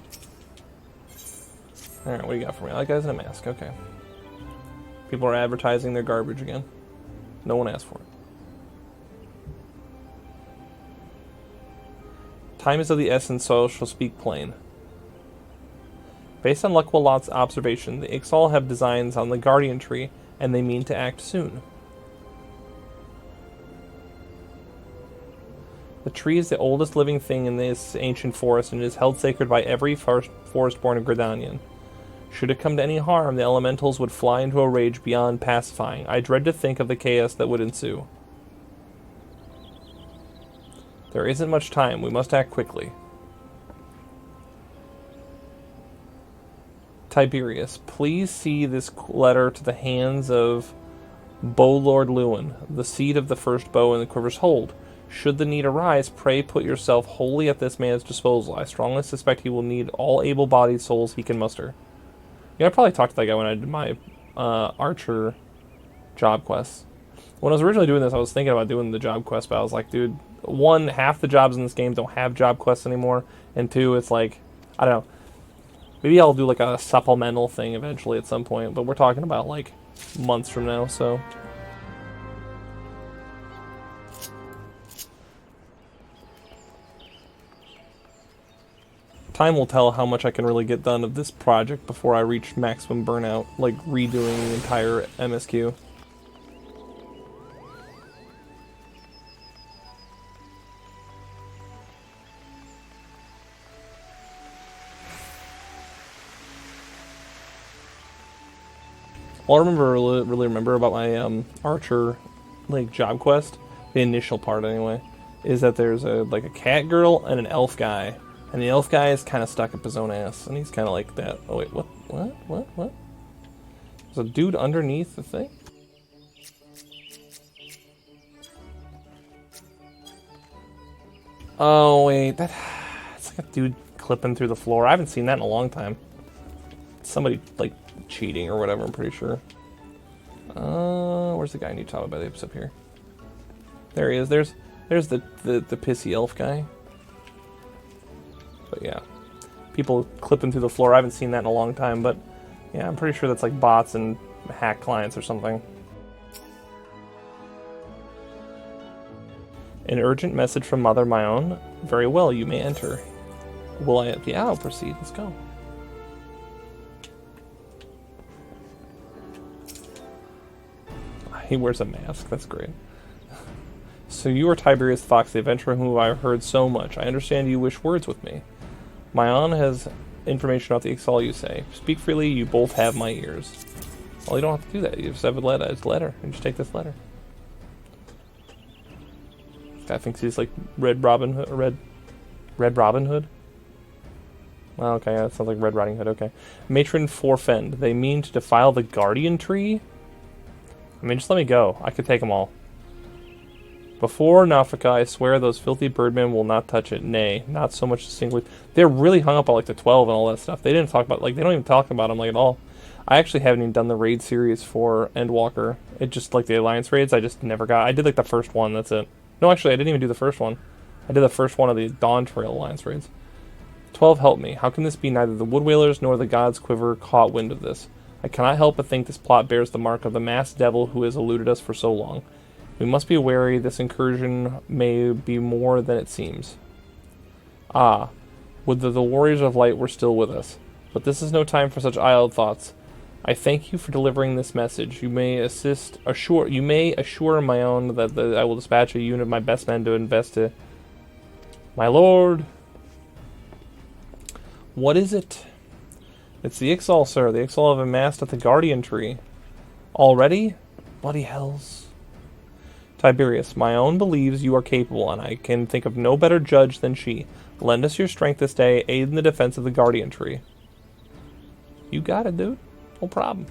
Alright, what do you got for me? That guy's in a mask. Okay. People are advertising their garbage again. No one asked for it. Time is of the essence, so I shall speak plain. Based on Lukwalot's observation, the Ixal have designs on the Guardian Tree, and they mean to act soon. The tree is the oldest living thing in this ancient forest, and it is held sacred by every forest-born Gridanian. Should it come to any harm, the elementals would fly into a rage beyond pacifying. I dread to think of the chaos that would ensue. There isn't much time. We must act quickly. Tiberius, please see this letter to the hands of Bow Lord Lewin, the seed of the first bow in the quiver's hold. Should the need arise, pray put yourself wholly at this man's disposal. I strongly suspect he will need all able-bodied souls he can muster. Yeah, I probably talked to that guy when I did my archer job quests. When I was originally doing this, I was thinking about doing the job quest, but I was like, dude, one, half the jobs in this game don't have job quests anymore, and two, it's like, I don't know. Maybe I'll do like a supplemental thing eventually at some point, but we're talking about like months from now, so. Time will tell how much I can really get done of this project before I reach maximum burnout, like redoing the entire MSQ. All I really remember about my archer like job quest, the initial part anyway, is that there's a cat girl and an elf guy, and the elf guy is kind of stuck up his own ass, and he's kind of like that. Oh wait, what? There's a dude underneath the thing. Oh wait, it's like a dude clipping through the floor. I haven't seen that in a long time. Somebody like cheating or whatever, I'm pretty sure. Where's the guy I need to talk about? It's up here. There he is. There's the pissy elf guy. But yeah, people clipping through the floor. I haven't seen that in a long time, but yeah, I'm pretty sure that's like bots and hack clients or something. An urgent message from Mother my own. Very well, you may enter. Will I? Yeah, I'll proceed. Let's go. He wears a mask. That's great. So you are Tiberius Fox, the adventurer whom I have heard so much. I understand you wish words with me. Mayan has information about the Ixal, you say. Speak freely, you both have my ears. Well, you don't have to do that. You just have a letter. It's a letter. You just take this letter. This guy thinks he's like Red Robin Hood. Red Robin Hood? Well, okay, that sounds like Red Riding Hood. Okay. Matron Forfend. They mean to defile the Guardian Tree? I mean, just let me go. I could take them all. Before Nafika, I swear those filthy birdmen will not touch it. Nay, not so much as singly. They're really hung up on like the 12 and all that stuff. They didn't talk about, like, they don't even talk about them like at all. I actually haven't even done the raid series for Endwalker. It just, like, the Alliance raids, I just never got. I did, like, the first one, that's it. No, actually, I didn't even do the first one. I did the first one of the Dawn Trail Alliance raids. 12, help me. How can this be? Neither the Wood Whalers nor the Gods' Quiver caught wind of this. I cannot help but think this plot bears the mark of the masked devil who has eluded us for so long. We must be wary. This incursion may be more than it seems. Ah, would that the warriors of light were still with us. But this is no time for such idle thoughts. I thank you for delivering this message. You may assure my own that I will dispatch a unit of my best men to invest it. My lord. What is it? It's the Ixal, sir. The Ixal have amassed at the Guardian Tree. Already? Bloody hells. Tiberius, my own believes you are capable, and I can think of no better judge than she. Lend us your strength this day, aid in the defense of the Guardian Tree. You got it, dude. No problem.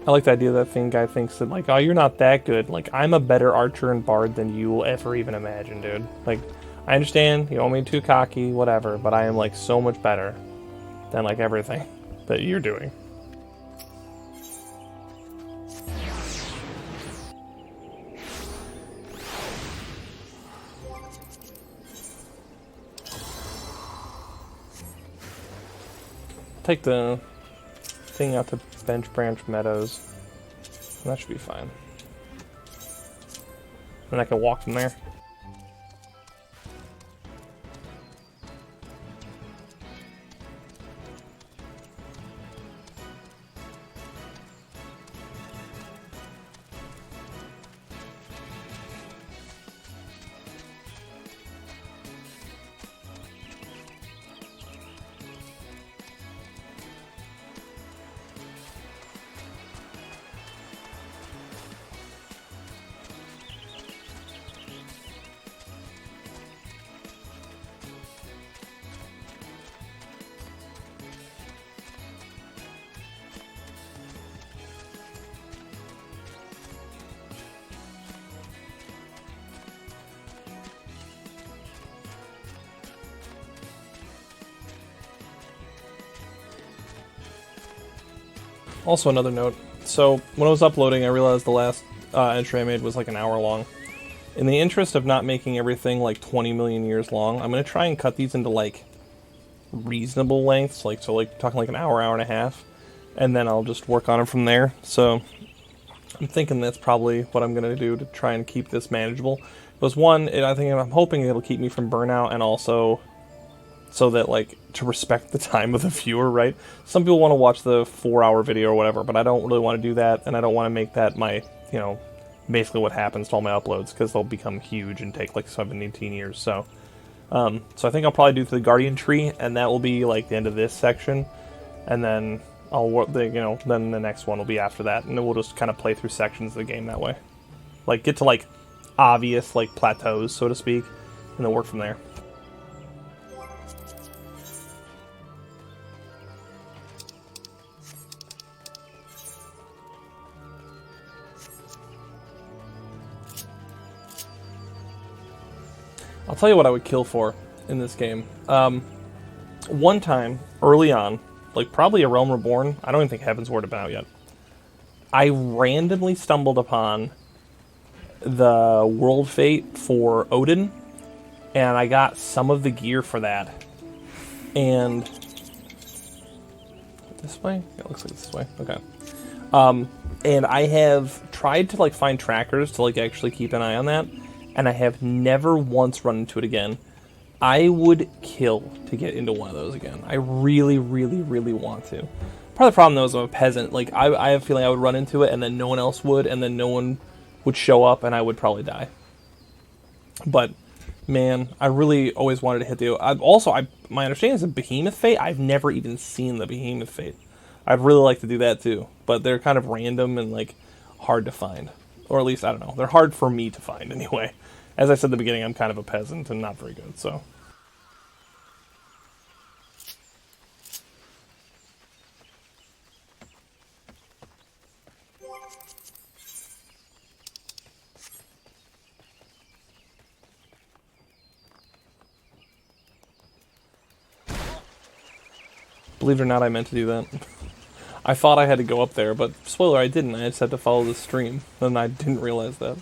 I like the idea that guy thinks that, like, oh, you're not that good. Like, I'm a better archer and bard than you will ever even imagine, dude. Like, I understand, you want me too cocky, whatever, but I am, like, so much better than, like, everything that you're doing. Take the thing out to Bench Branch Meadows. That should be fine. And I can walk from there. Also, another note. So, when I was uploading, I realized the last entry I made was like an hour long. In the interest of not making everything like 20 million years long, I'm going to try and cut these into like reasonable lengths, like talking like an hour, hour and a half, and then I'll just work on them from there. So, I'm thinking that's probably what I'm going to do to try and keep this manageable. Because one, I'm hoping it'll keep me from burnout, and also so that, like, to respect the time of the viewer, right? Some people want to watch the 4-hour video or whatever, but I don't really want to do that, and I don't want to make that my, you know, basically what happens to all my uploads, because they'll become huge and take, like, 17 years, so I think I'll probably do the Guardian Tree, and that will be, like, the end of this section, and then I'll work then the next one will be after that, and then we'll just kind of play through sections of the game that way. Like, get to, like, obvious, like, plateaus, so to speak, and then work from there. I'll tell you what I would kill for in this game. One time, early on, like probably a Realm Reborn, I don't even think Heaven's Ward had been out yet, I randomly stumbled upon the World Fate for Odin, and I got some of the gear for that. And this way? Yeah, it looks like this way. Okay. And I have tried to like find trackers to like actually keep an eye on that, and I have never once run into it again. I would kill to get into one of those again. I really, really, really want to. Part of the problem, though, is I'm a peasant. Like, I have a feeling I would run into it, and then no one else would, and then no one would show up, and I would probably die. But, man, I really always wanted to hit the... my understanding is the Behemoth Fate. I've never even seen the Behemoth Fate. I'd really like to do that, too. But they're kind of random and, like, hard to find. Or at least, I don't know. They're hard for me to find, anyway. As I said at the beginning, I'm kind of a peasant and not very good, so... Believe it or not, I meant to do that. I thought I had to go up there, but spoiler, I didn't. I just had to follow the stream, and I didn't realize that.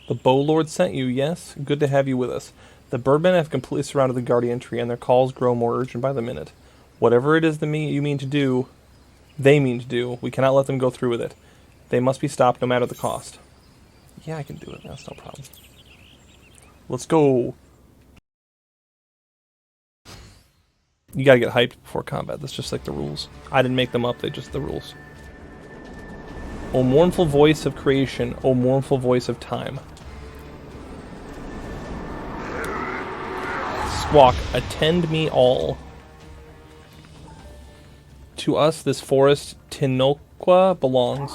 The Bow Lord sent you, yes? Good to have you with us. The birdmen have completely surrounded the Guardian Tree, and their calls grow more urgent by the minute. Whatever it is you mean to do, they mean to do, we cannot let them go through with it. They must be stopped no matter the cost. Yeah, I can do it. That's no problem. Let's go. You gotta get hyped before combat. That's just like the rules. I didn't make them up. They just the rules. O mournful voice of creation, O mournful voice of time. Squawk, attend me all. To us this forest Tinoqua belongs.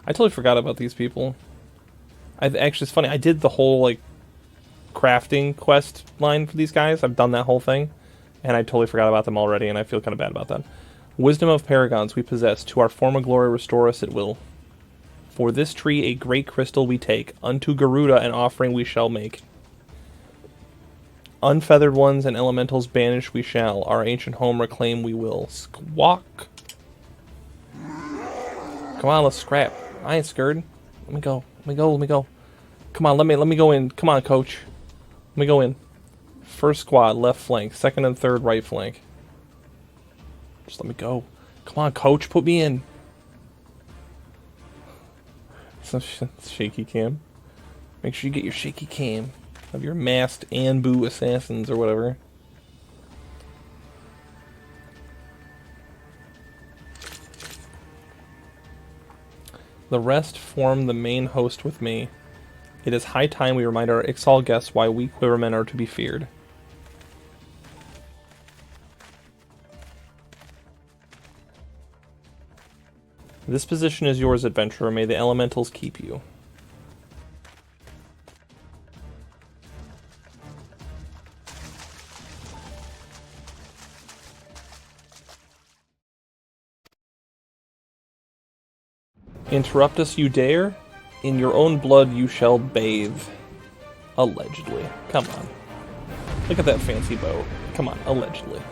I totally forgot about these people. Actually, it's funny. I did the whole like crafting quest line for these guys. I've done that whole thing, and I totally forgot about them already, and I feel kind of bad about that. Wisdom of paragons we possess. To our former glory restore us it will. For this tree a great crystal we take. Unto Garuda an offering we shall make. Unfeathered ones and elementals banish we shall. Our ancient home reclaim we will. Squawk. Come on, let's scrap. I ain't scared. Let me go. Let me go. Let me go. Come on, let me go in. Come on, coach. Let me go in. First squad, left flank. Second and third, right flank. Just let me go. Come on, coach, put me in. Some shaky cam. Make sure you get your shaky cam of your masked Anbu assassins or whatever. The rest form the main host with me. It is high time we remind our Ixal guests why we Quivermen are to be feared. This position is yours, adventurer. May the elementals keep you. Interrupt us you dare? In your own blood you shall bathe. Allegedly. Come on. Look at that fancy bow. Come on, allegedly.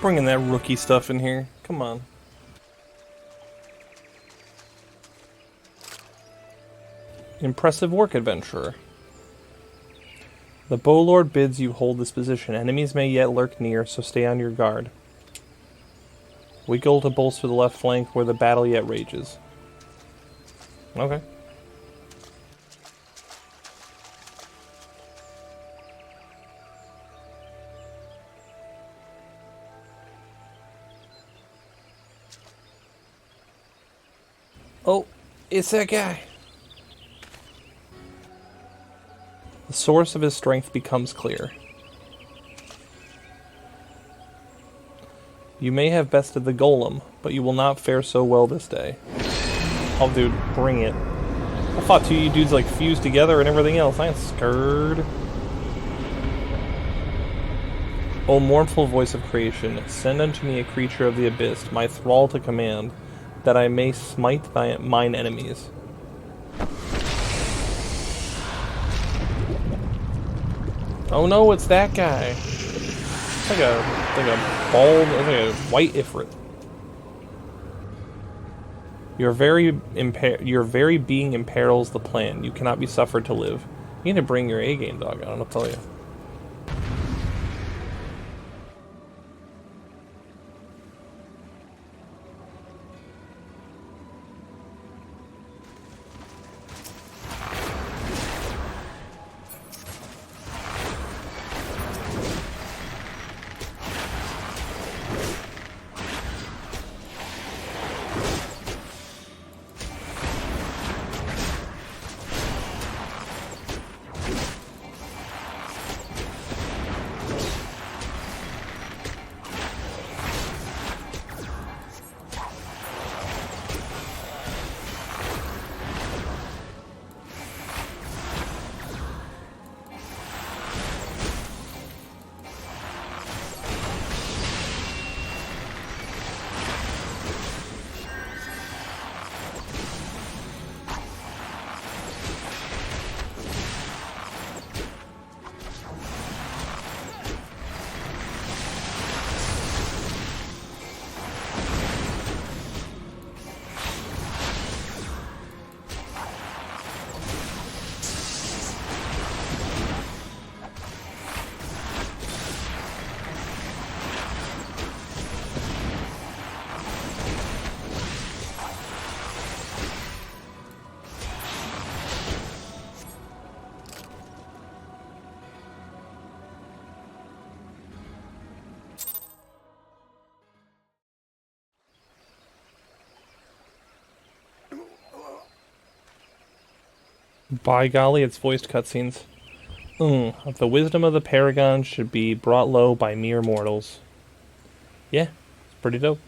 Bringing that rookie stuff in here. Come on. Impressive work, adventurer. The Bow Lord bids you hold this position. Enemies may yet lurk near, so stay on your guard. We go to bolster the left flank where the battle yet rages. Okay. Oh, it's that guy. The source of his strength becomes clear. You may have bested the golem, but you will not fare so well this day. Oh, dude, bring it. I thought two of you dudes, like, fused together and everything else. I ain't scared. O mournful voice of creation, send unto me a creature of the abyss, my thrall to command, that I may smite mine enemies. Oh no, it's that guy. It's like a bald, it's like a white ifrit. Your very being imperils the plan. You cannot be suffered to live. You need to bring your A game, dog. I don't know what to tell you. By golly, it's voiced cutscenes. The wisdom of the Paragon should be brought low by mere mortals. Yeah, it's pretty dope.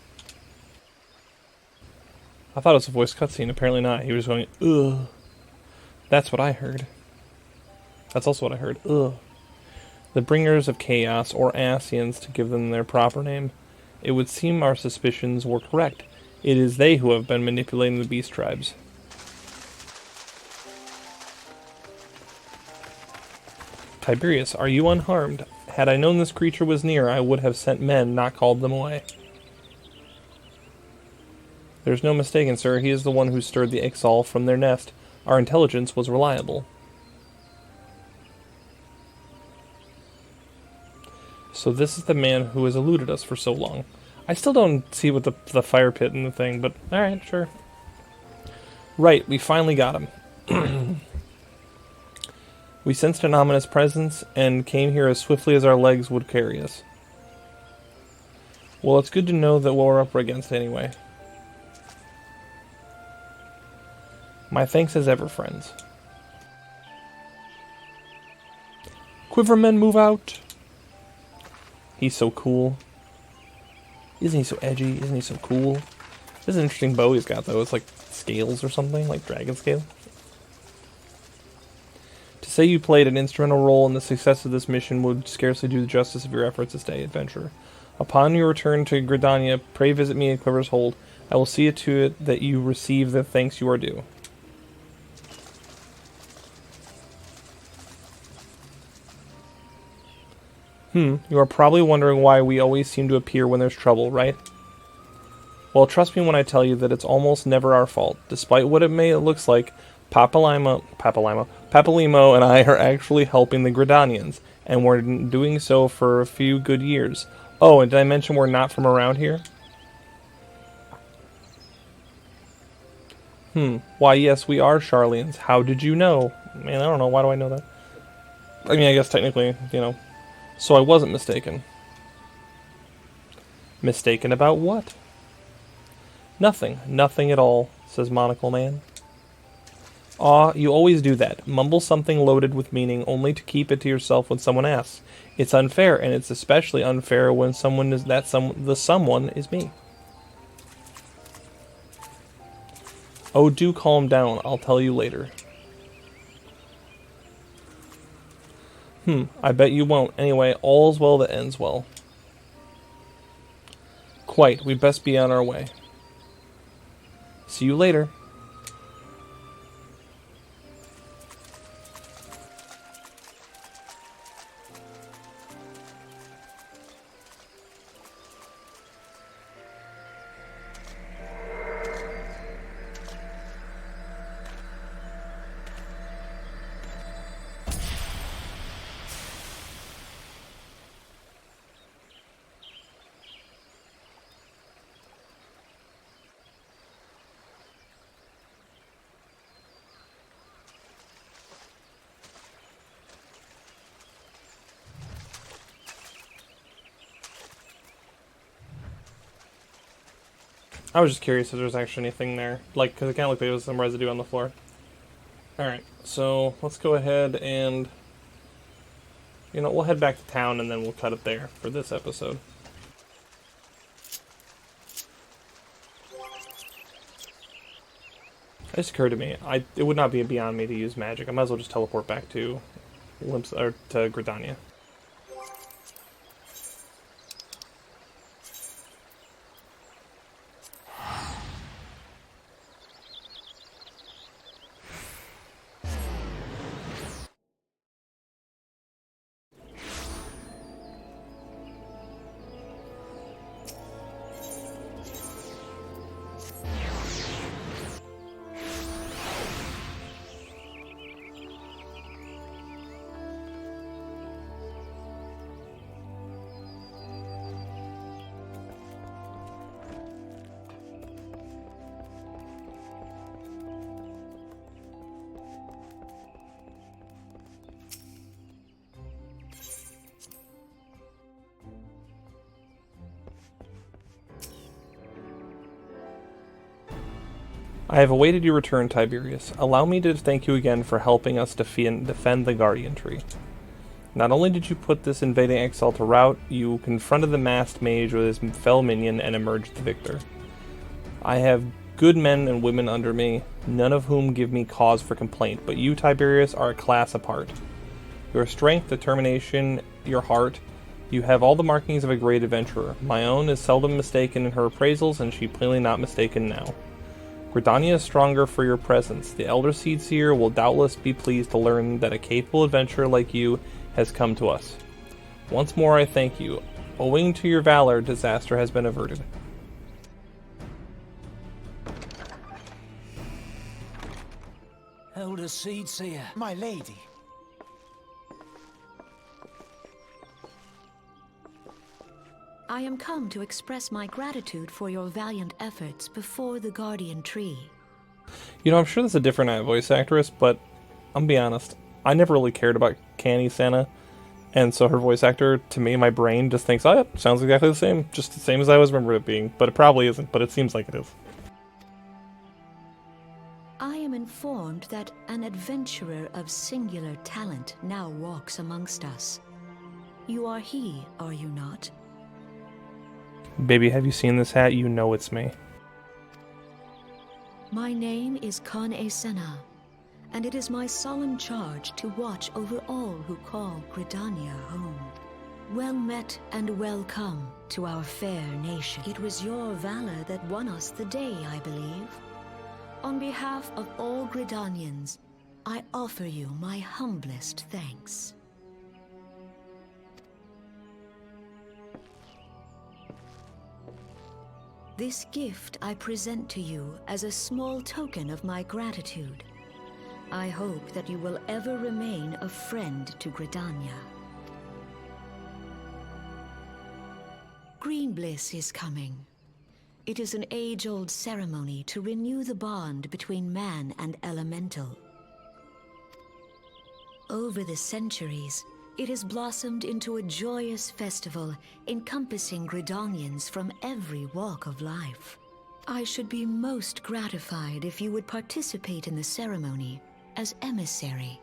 I thought it was a voiced cutscene, apparently not. He was going, ugh. That's what I heard. That's also what I heard, ugh. The bringers of chaos, or Scions, to give them their proper name. It would seem our suspicions were correct. It is they who have been manipulating the beast tribes. Tiberius, are you unharmed? Had I known this creature was near, I would have sent men, not called them away. There's no mistaking, sir. He is the one who stirred the Ixal from their nest. Our intelligence was reliable. So this is the man who has eluded us for so long. I still don't see what the fire pit and the thing, but alright, sure. Right, we finally got him. We sensed an ominous presence and came here as swiftly as our legs would carry us. Well, it's good to know that what we're up against anyway. My thanks as ever, friends. Quivermen, move out! He's so cool. Isn't he so edgy? Isn't he so cool? This is an interesting bow he's got, though. It's like scales or something, like dragon scale. To say you played an instrumental role in the success of this mission would scarcely do the justice of your efforts this day, adventurer. Upon your return to Gridania, pray visit me at Quiver's Hold. I will see to it that you receive the thanks you are due. You are probably wondering why we always seem to appear when there's trouble, right? Well, trust me when I tell you that it's almost never our fault. Despite what it looks like, Papalimo and I are actually helping the Gridanians, and we're doing so for a few good years. Oh, and did I mention we're not from around here? Why, yes, we are Sharlians. How did you know? Man, I don't know. Why do I know that? I mean, I guess technically, you know. So I wasn't mistaken. Mistaken about what? Nothing. Nothing at all. says Monocle Man. Aw, you always do that. Mumble something loaded with meaning only to keep it to yourself when someone asks. It's unfair, and it's especially unfair when the someone is me. Oh, do calm down. I'll tell you later. I bet you won't. Anyway, all's well that ends well. Quite. We best be on our way. See you later. I was just curious if there's actually anything there. Like, because it kind of looked like there was some residue on the floor. Alright, so let's go ahead and... we'll head back to town and then we'll cut it there for this episode. It just occurred to me, it would not be beyond me to use magic. I might as well just teleport back to Gridania. I have awaited your return, Tiberius. Allow me to thank you again for helping us defend the Guardian Tree. Not only did you put this invading exile to rout, you confronted the masked mage with his fell minion and emerged the victor. I have good men and women under me, none of whom give me cause for complaint, but you, Tiberius, are a class apart. Your strength, determination, your heart, you have all the markings of a great adventurer. My own is seldom mistaken in her appraisals, and she plainly not mistaken now. Gridania is stronger for your presence. The Elder Seedseer will doubtless be pleased to learn that a capable adventurer like you has come to us. Once more I thank you. Owing to your valor, disaster has been averted. Elder Seedseer. My lady. I am come to express my gratitude for your valiant efforts before the Guardian Tree. I'm sure that's a different voice actress, but I'm gonna be honest, I never really cared about Canny Santa, and so her voice actor, to me, my brain just thinks, oh yeah, sounds exactly the same, just the same as I always remember it being, but it probably isn't, but it seems like it is. I am informed that an adventurer of singular talent now walks amongst us. You are he, are you not? Baby, have you seen this hat? You know it's me. My name is Con Esena, and it is my solemn charge to watch over all who call Gridania home. Well met and welcome to our fair nation. It was your valor that won us the day, I believe. On behalf of all Gridanians, I offer you my humblest thanks. This gift I present to you as a small token of my gratitude. I hope that you will ever remain a friend to Gridania. Green Bliss is coming. It is an age-old ceremony to renew the bond between man and elemental. Over the centuries, it has blossomed into a joyous festival encompassing Gridanians from every walk of life. I should be most gratified if you would participate in the ceremony as emissary.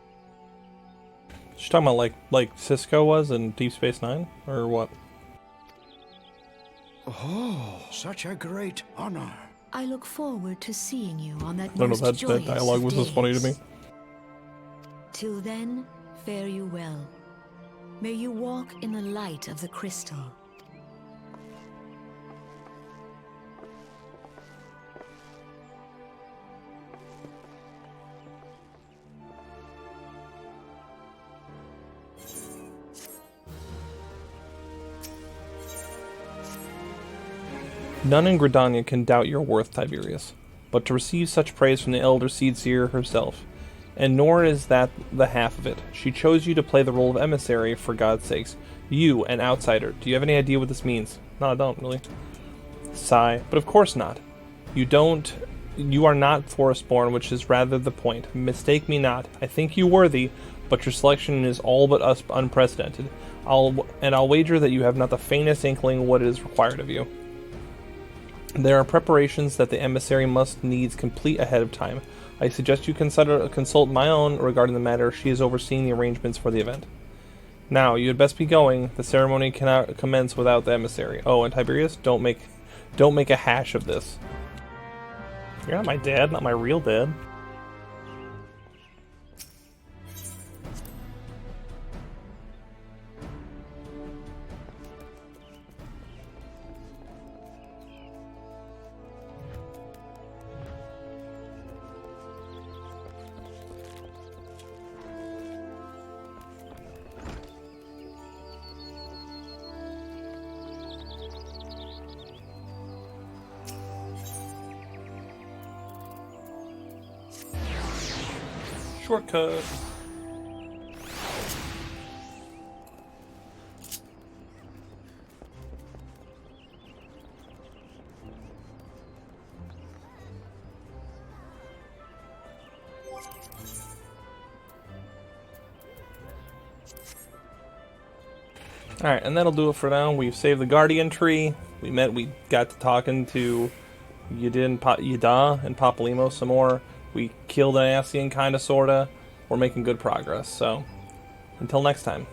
She's talking about like Cisco was in Deep Space Nine, or what? Oh, such a great honor. I look forward to seeing you on that I don't know, most that joyous dialogue of was just funny to me. days. Till then, fare you well. May you walk in the light of the crystal. None in Gridania can doubt your worth, Tiberius, but to receive such praise from the Elder Seedseer herself. And nor is that the half of it. She chose you to play the role of emissary, for God's sakes. You, an outsider. Do you have any idea what this means? No, I don't, really. Sigh. But of course not. You are not Forestborn, which is rather the point. Mistake me not. I think you worthy, but your selection is all but unprecedented. I'll wager that you have not the faintest inkling what is required of you. There are preparations that the emissary must needs complete ahead of time. I suggest you consult my own regarding the matter. She is overseeing the arrangements for the event. Now, you had best be going. The ceremony cannot commence without the emissary. Oh, and Tiberius, don't make a hash of this. You're not my dad, not my real dad. Shortcut. Alright, and that'll do it for now. We've saved the Guardian Tree. We got to talking to Yada and Papalimos some more. We killed an Ascian, kinda, sorta. We're making good progress, so until next time.